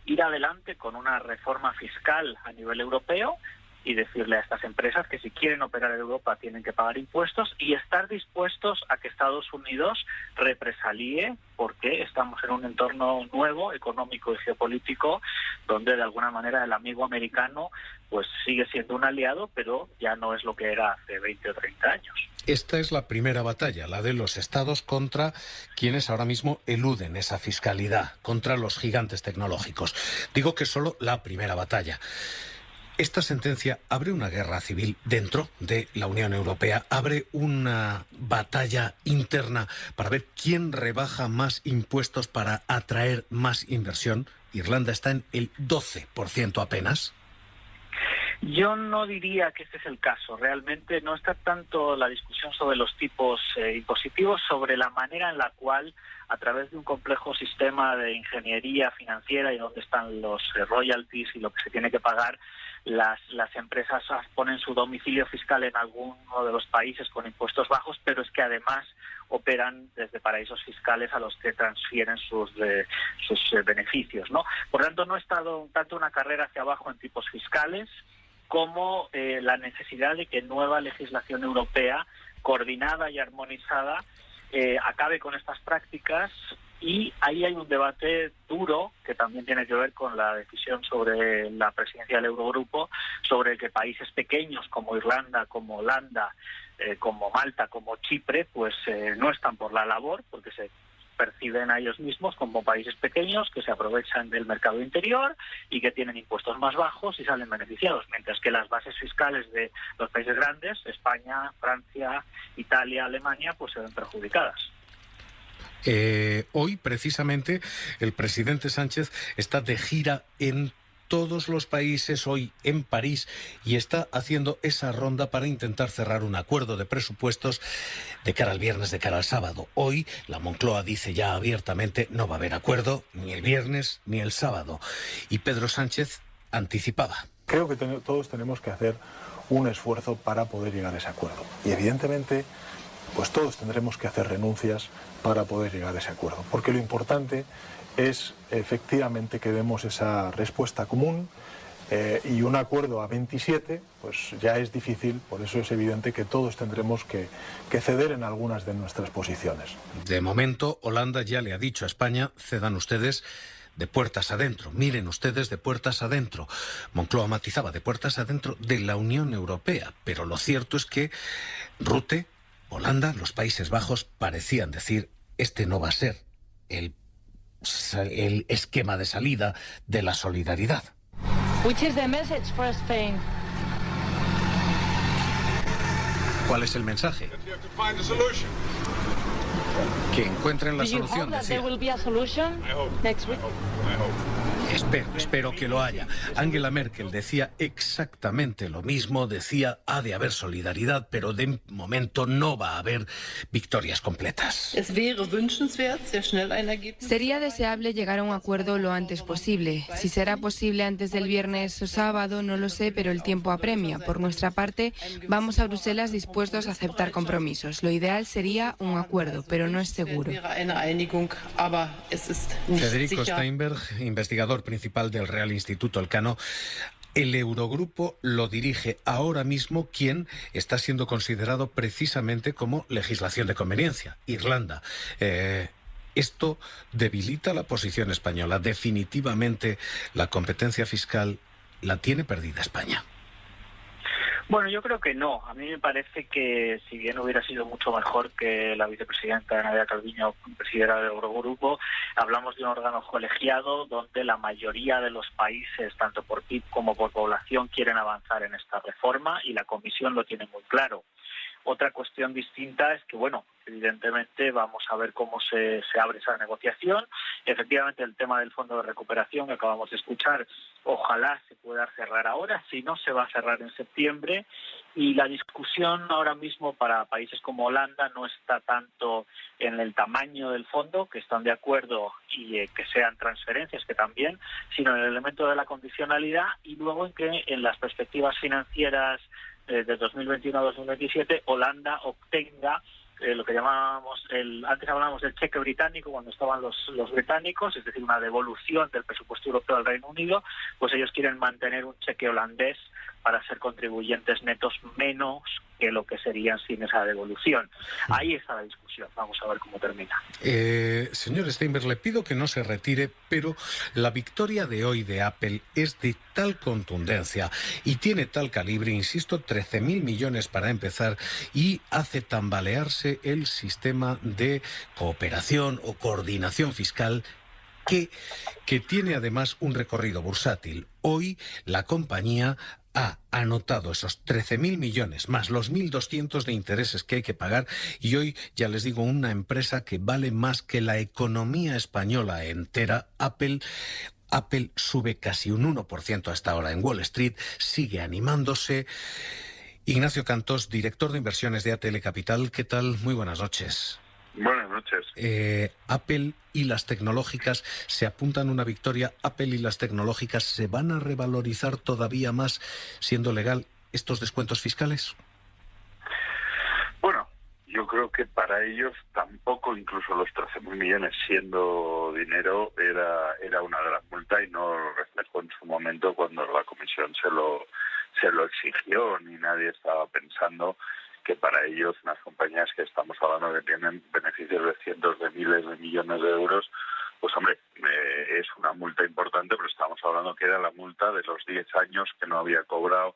ir adelante con una reforma fiscal a nivel europeo y decirle a estas empresas que si quieren operar en Europa tienen que pagar impuestos y estar dispuestos a que Estados Unidos represalie, porque estamos en un entorno nuevo, económico y geopolítico, donde de alguna manera el amigo americano pues sigue siendo un aliado, pero ya no es lo que era hace 20 o 30 años. Esta es la primera batalla, la de los estados contra quienes ahora mismo eluden esa fiscalidad, contra los gigantes tecnológicos. Digo que es solo la primera batalla. Esta sentencia abre una guerra civil dentro de la Unión Europea, abre una batalla interna para ver quién rebaja más impuestos para atraer más inversión. Irlanda está en el 12% apenas. Yo no diría que este es el caso. Realmente no está tanto la discusión sobre los tipos impositivos, sobre la manera en la cual, a través de un complejo sistema de ingeniería financiera y donde están los royalties y lo que se tiene que pagar, las empresas ponen su domicilio fiscal en alguno de los países con impuestos bajos, pero es que además operan desde paraísos fiscales a los que transfieren sus beneficios, ¿no? Por tanto, no ha estado tanto una carrera hacia abajo en tipos fiscales como la necesidad de que nueva legislación europea, coordinada y armonizada, acabe con estas prácticas. Y ahí hay un debate duro que también tiene que ver con la decisión sobre la presidencia del Eurogrupo, sobre que países pequeños como Irlanda, como Holanda, como Malta, como Chipre, pues no están por la labor, porque se perciben a ellos mismos como países pequeños que se aprovechan del mercado interior y que tienen impuestos más bajos y salen beneficiados, mientras que las bases fiscales de los países grandes, España, Francia, Italia, Alemania, pues se ven perjudicadas. Hoy, precisamente, el presidente Sánchez está de gira en todos los países, hoy en París, y está haciendo esa ronda para intentar cerrar un acuerdo de presupuestos de cara al viernes, de cara al sábado. Hoy la Moncloa dice ya abiertamente no va a haber acuerdo ni el viernes ni el sábado. Y Pedro Sánchez anticipaba. Creo que todos tenemos que hacer un esfuerzo para poder llegar a ese acuerdo. Y evidentemente, pues todos tendremos que hacer renuncias para poder llegar a ese acuerdo. Porque lo importante es efectivamente que demos esa respuesta común y un acuerdo a 27 pues ya es difícil, por eso es evidente que todos tendremos que ceder en algunas de nuestras posiciones. De momento, Holanda ya le ha dicho a España, cedan ustedes de puertas adentro, miren ustedes de puertas adentro. Moncloa matizaba de puertas adentro de la Unión Europea, pero lo cierto es que Rutte, Holanda, los Países Bajos parecían decir, este no va a ser el esquema de salida de la solidaridad. Which is the message for Spain? ¿Cuál es el mensaje? Que encuentren la solución, decía. Espero que lo haya. Angela Merkel decía exactamente lo mismo, decía ha de haber solidaridad, pero de momento no va a haber victorias completas. Sería deseable llegar a un acuerdo lo antes posible. Si será posible antes del viernes o sábado, no lo sé, pero el tiempo apremia. Por nuestra parte, vamos a Bruselas dispuestos a aceptar compromisos. Lo ideal sería un acuerdo, pero no es seguro. Federico Steinberg, investigador principal del Real Instituto Elcano. El Eurogrupo lo dirige ahora mismo quien está siendo considerado precisamente como legislación de conveniencia, Irlanda. Esto debilita la posición española. Definitivamente la competencia fiscal la tiene perdida España. Bueno, yo creo que no. A mí me parece que si bien hubiera sido mucho mejor que la vicepresidenta Nadia Calviño presidiera el Eurogrupo, hablamos de un órgano colegiado donde la mayoría de los países, tanto por PIB como por población, quieren avanzar en esta reforma y la Comisión lo tiene muy claro. Otra cuestión distinta es que, bueno, evidentemente vamos a ver cómo se abre esa negociación. Efectivamente, el tema del Fondo de Recuperación que acabamos de escuchar, ojalá se pueda cerrar ahora, si no se va a cerrar en septiembre. Y la discusión ahora mismo para países como Holanda no está tanto en el tamaño del fondo, que están de acuerdo, y que sean transferencias, que también, sino en el elemento de la condicionalidad y luego en que en las perspectivas financieras de 2021 a 2027 Holanda obtenga lo que llamábamos, antes hablábamos del cheque británico cuando estaban los británicos, es decir, una devolución del presupuesto europeo al Reino Unido, pues ellos quieren mantener un cheque holandés para ser contribuyentes netos menos que lo que serían sin esa devolución. Ahí está la discusión, vamos a ver cómo termina. Señor Steinberg, le pido que no se retire, pero la victoria de hoy de Apple es de tal contundencia y tiene tal calibre, insisto, 13.000 millones para empezar, y hace tambalearse el sistema de cooperación o coordinación fiscal que tiene además un recorrido bursátil. Hoy la compañía ha anotado esos 13.000 millones más los 1.200 de intereses que hay que pagar, y hoy, ya les digo, una empresa que vale más que la economía española entera, Apple sube casi un 1% hasta ahora en Wall Street, sigue animándose. Ignacio Cantos, director de inversiones de ATL Capital, ¿qué tal? Muy buenas noches. Buenas noches. Apple y las tecnológicas se apuntan a una victoria. Apple y las tecnológicas se van a revalorizar todavía más siendo legal estos descuentos fiscales. Bueno, yo creo que para ellos tampoco, incluso los 13.000 millones siendo dinero, era una gran multa, y no lo reflejó en su momento cuando la Comisión se lo exigió, ni nadie estaba pensando que para ellos, unas compañías que estamos hablando que tienen beneficios de cientos de miles de millones de euros, pues hombre, es una multa importante, pero estamos hablando que era la multa de los 10 años que no había cobrado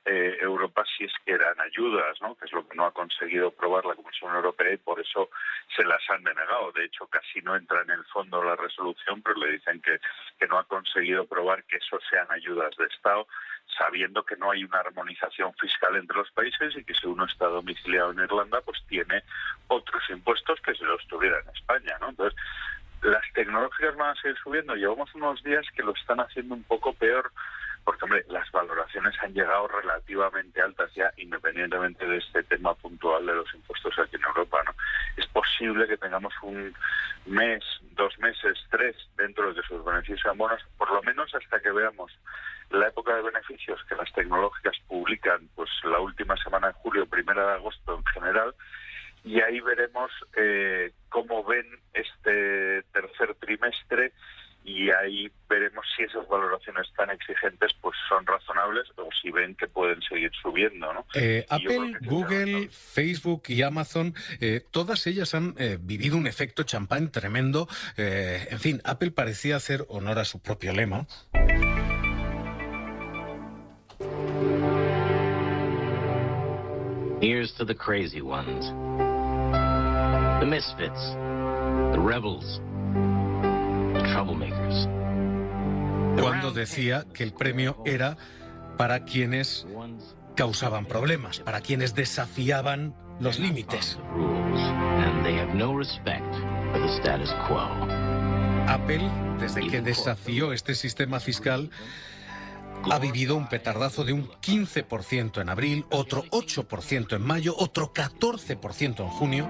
Europa, si es que eran ayudas, ¿no? Que es lo que no ha conseguido probar la Comisión Europea, y por eso se las han denegado. De hecho, casi no entra en el fondo la resolución, pero le dicen que no ha conseguido probar que eso sean ayudas de Estado, sabiendo que no hay una armonización fiscal entre los países y que si uno está domiciliado en Irlanda, pues tiene otros impuestos que si los tuviera en España, ¿no? Entonces, las tecnológicas van a seguir subiendo. Llevamos unos días que lo están haciendo un poco peor, porque, hombre, las valoraciones han llegado relativamente altas ya, independientemente de este tema puntual de los impuestos aquí en Europa, ¿no? Es posible que tengamos un mes, 2 meses, 3, dentro de que sus beneficios sean buenos, por lo menos hasta que veamos la época de beneficios que las tecnológicas publican, pues la última semana de julio, 1 de agosto en general, y ahí veremos cómo ven este tercer trimestre, y ahí veremos si esas valoraciones tan exigentes pues son razonables o si ven que pueden seguir subiendo, ¿no? Apple, Google, Facebook y Amazon, todas ellas han vivido un efecto champán tremendo. En fin, Apple parecía hacer honor a su propio lema. Here's to the crazy ones, the misfits, the rebels, the troublemakers. Cuando decía que el premio era para quienes causaban problemas, para quienes desafiaban los límites. Apple, desde que desafió este sistema fiscal, ha vivido un petardazo de un 15% en abril, otro 8% en mayo, otro 14% en junio.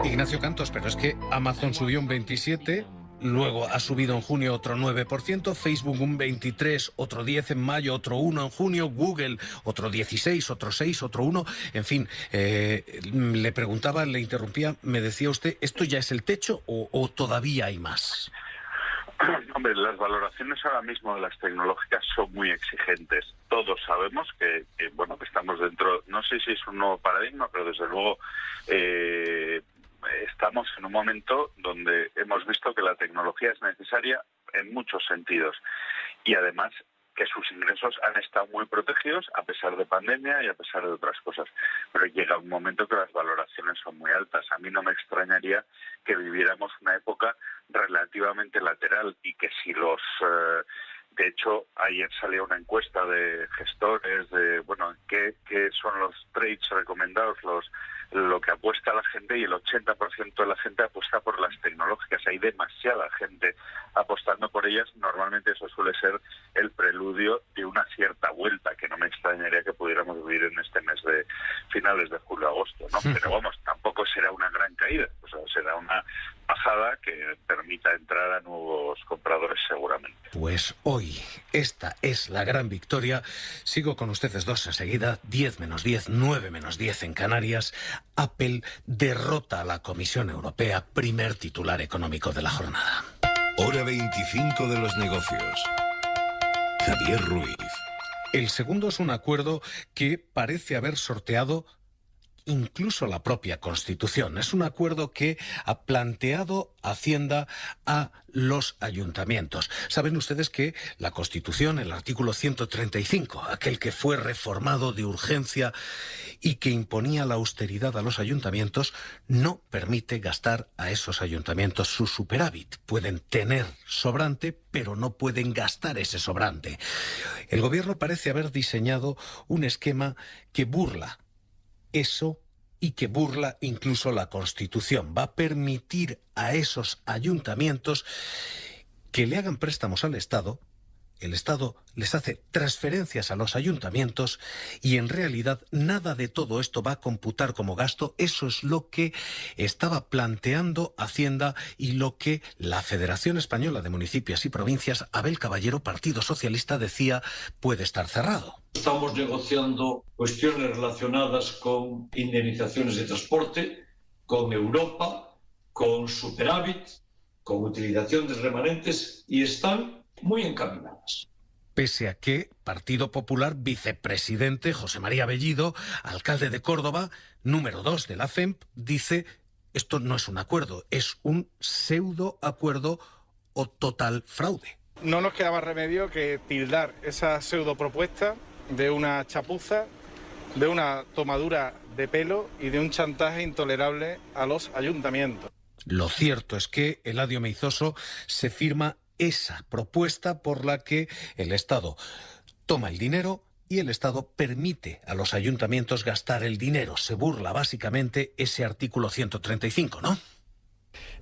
Ignacio Cantos, pero es que Amazon subió un 27%, luego ha subido en junio otro 9%, Facebook un 23%, otro 10% en mayo, otro 1% en junio, Google otro 16%, otro 6%, otro 1%. En fin, le preguntaba, le interrumpía, me decía usted, ¿esto ya es el techo o todavía hay más? Hombre, las valoraciones ahora mismo de las tecnológicas son muy exigentes. Todos sabemos que estamos dentro, no sé si es un nuevo paradigma, pero desde luego estamos en un momento donde hemos visto que la tecnología es necesaria en muchos sentidos y además que sus ingresos han estado muy protegidos a pesar de pandemia y a pesar de otras cosas. Pero llega un momento que las valoraciones son muy altas. A mí no me extrañaría que viviéramos una época relativamente lateral y que si los... de hecho, ayer salió una encuesta de gestores de, qué son los trades recomendados, lo que apuesta la gente, y el 80% de la gente apuesta por las tecnológicas. Hay demasiada gente apostando por ellas. Normalmente eso suele ser el preludio de una cierta vuelta, que no me extrañaría que pudiéramos vivir en este mes de finales de julio-agosto, ¿no? Pero tampoco será una gran caída, será una bajada que permita entrar a nuevos compradores seguramente. Pues hoy esta es la gran victoria. Sigo con ustedes dos enseguida. 10 menos 10, 9 menos 10 en Canarias. Apple derrota a la Comisión Europea, primer titular económico de la jornada. Hora 25 de los negocios. Javier Ruiz. El segundo es un acuerdo que parece haber sorteado incluso la propia Constitución. Es un acuerdo que ha planteado Hacienda a los ayuntamientos. Saben ustedes que la Constitución, el artículo 135, aquel que fue reformado de urgencia y que imponía la austeridad a los ayuntamientos, no permite gastar a esos ayuntamientos su superávit. Pueden tener sobrante, pero no pueden gastar ese sobrante. El gobierno parece haber diseñado un esquema que burla eso y que burla incluso la Constitución. Va a permitir a esos ayuntamientos que le hagan préstamos al Estado. El Estado les hace transferencias a los ayuntamientos y en realidad nada de todo esto va a computar como gasto. Eso es lo que estaba planteando Hacienda y lo que la Federación Española de Municipios y Provincias, Abel Caballero, Partido Socialista, decía puede estar cerrado. Estamos negociando cuestiones relacionadas con indemnizaciones de transporte, con Europa, con superávit, con utilización de remanentes y están muy encaminadas. Pese a que Partido Popular, vicepresidente José María Bellido, alcalde de Córdoba, número 2 de la FEMP, dice esto no es un acuerdo, es un pseudoacuerdo o total fraude. No nos queda más remedio que tildar esa pseudopropuesta de una chapuza, de una tomadura de pelo y de un chantaje intolerable a los ayuntamientos. Lo cierto es que Eladio Meizoso se firma esa propuesta por la que el Estado toma el dinero y el Estado permite a los ayuntamientos gastar el dinero. Se burla básicamente ese artículo 135, ¿no?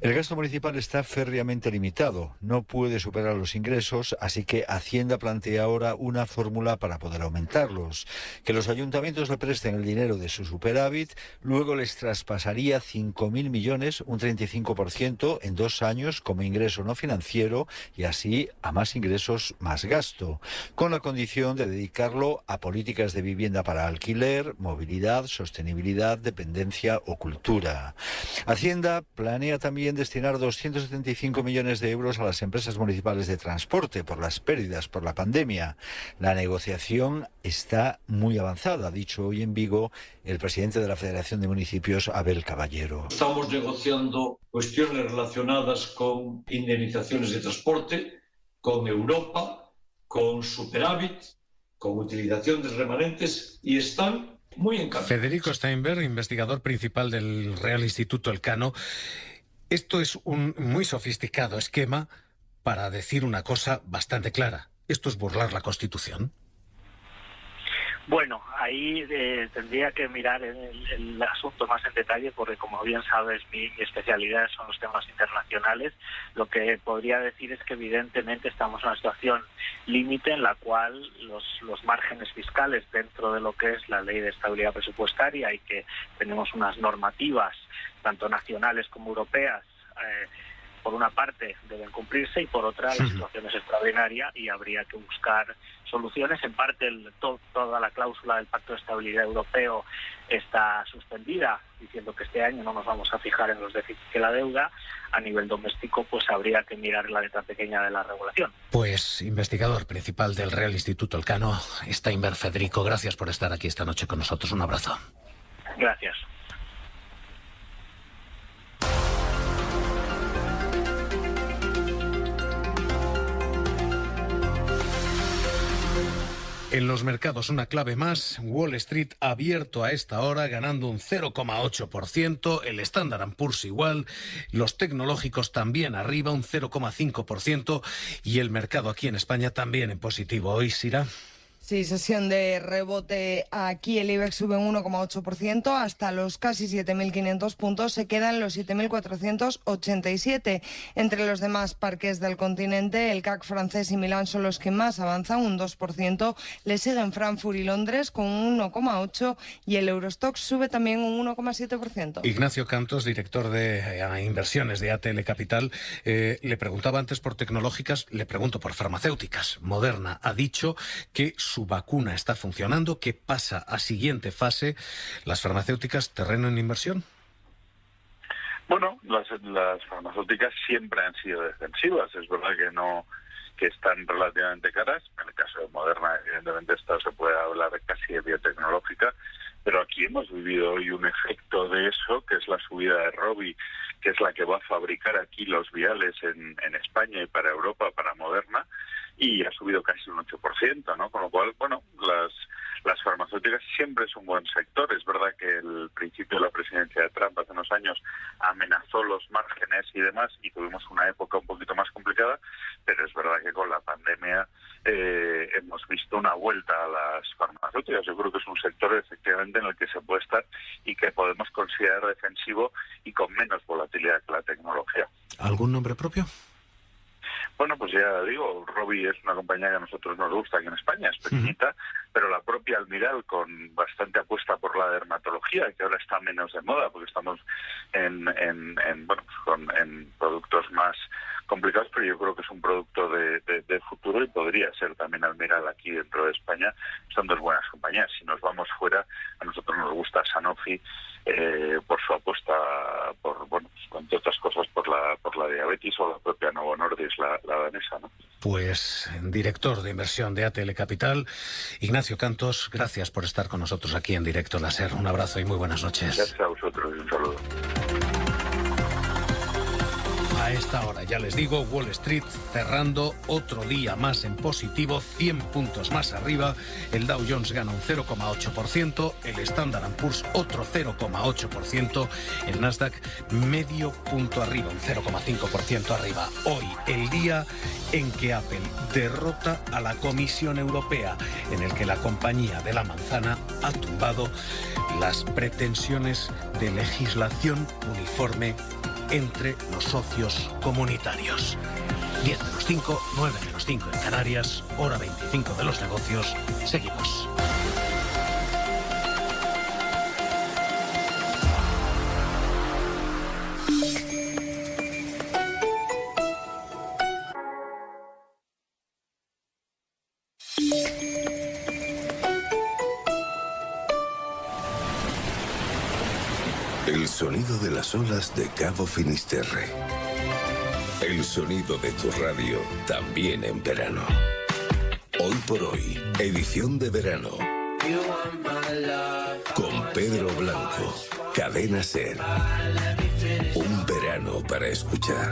El gasto municipal está férreamente limitado, no puede superar los ingresos, así que Hacienda plantea ahora una fórmula para poder aumentarlos. Que los ayuntamientos le presten el dinero de su superávit, luego les traspasaría 5.000 millones, un 35% en 2 años como ingreso no financiero y así a más ingresos, más gasto, con la condición de dedicarlo a políticas de vivienda para alquiler, movilidad, sostenibilidad, dependencia o cultura. Hacienda planea también destinar 275 millones de euros a las empresas municipales de transporte por las pérdidas por la pandemia. La negociación está muy avanzada, ha dicho hoy en Vigo el presidente de la Federación de Municipios, Abel Caballero. Estamos negociando cuestiones relacionadas con indemnizaciones de transporte, con Europa, con superávit, con utilización de remanentes y están muy encaminados. Federico Steinberg, investigador principal del Real Instituto Elcano. Esto es un muy sofisticado esquema para decir una cosa bastante clara. ¿Esto es burlar la Constitución? Bueno, ahí tendría que mirar el asunto más en detalle porque, como bien sabes, mi especialidad son los temas internacionales. Lo que podría decir es que evidentemente estamos en una situación límite en la cual los márgenes fiscales dentro de lo que es la Ley de Estabilidad Presupuestaria y que tenemos unas normativas tanto nacionales como europeas, por una parte deben cumplirse y por otra la situación es extraordinaria y habría que buscar soluciones. En parte toda la cláusula del Pacto de Estabilidad Europeo está suspendida, diciendo que este año no nos vamos a fijar en los déficits que la deuda. A nivel doméstico pues habría que mirar la letra pequeña de la regulación. Pues investigador principal del Real Instituto Elcano, Steinberg Federico, gracias por estar aquí esta noche con nosotros. Un abrazo. Gracias. En los mercados, una clave más. Wall Street abierto a esta hora, ganando un 0,8%. El Standard & Poor's igual. Los tecnológicos también arriba, un 0,5%. Y el mercado aquí en España también en positivo. Hoy, Sira. Sí, sesión de rebote aquí. El IBEX sube un 1,8% hasta los casi 7.500 puntos. Se quedan los 7.487. Entre los demás parques del continente, el CAC francés y Milán son los que más avanzan, un 2%. Le siguen Frankfurt y Londres con un 1,8% y el Eurostoxx sube también un 1,7%. Ignacio Cantos, director de inversiones de ATL Capital, le preguntaba antes por tecnológicas, le pregunto por farmacéuticas. Moderna ha dicho que su vacuna está funcionando. ¿Qué pasa a siguiente fase? ¿Las farmacéuticas, terreno en inversión? Bueno, las farmacéuticas siempre han sido defensivas. Es verdad que están relativamente caras. En el caso de Moderna, evidentemente, esto se puede hablar casi de biotecnológica, pero aquí hemos vivido hoy un efecto de eso, que es la subida de Rovi, que es la que va a fabricar aquí los viales en España y para Europa, para Moderna, y ha subido casi un 8%, ¿no? Con lo cual, bueno, las farmacéuticas siempre es un buen sector. Es verdad que el principio de la presidencia de Trump hace unos años amenazó los márgenes y demás, y tuvimos una época un poquito más complicada, pero es verdad que con la pandemia hemos visto una vuelta a las farmacéuticas. Yo creo que es un sector efectivamente en el que se puede estar y que podemos considerar defensivo y con menos volatilidad que la tecnología. ¿Algún nombre propio? Bueno, pues ya digo, Rovi es una compañía que a nosotros nos gusta aquí en España, es pequeñita, pero la propia Almirall, con bastante apuesta por la dermatología, que ahora está menos de moda, porque estamos en productos más complicados, pero yo creo que es un producto de futuro y podría ser también Almirall aquí dentro de España. Son dos buenas compañías. Si nos vamos fuera, a nosotros nos gusta Sanofi por su apuesta entre otras cosas por la diabetes, o la propia Novo Nordisk, la danesa, ¿no? Pues director de inversión de ATL Capital, Ignacio Cantos, gracias por estar con nosotros aquí en Directo La SER. Un abrazo y muy buenas noches. Gracias a vosotros y un saludo. A esta hora, ya les digo, Wall Street cerrando otro día más en positivo, 100 puntos más arriba. El Dow Jones gana un 0,8%, el Standard & Poor's otro 0,8%, el Nasdaq medio punto arriba, un 0,5% arriba. Hoy, el día en que Apple derrota a la Comisión Europea, en el que la compañía de la manzana ha tumbado las pretensiones de legislación uniforme entre los socios comunitarios. 10-5, 9-5 en Canarias, hora 25 de los negocios. Seguimos. El sonido de las olas de Cabo Finisterre. El sonido de tu radio, también en verano. Hoy por hoy, edición de verano. Con Pedro Blanco, Cadena SER. Un verano para escuchar.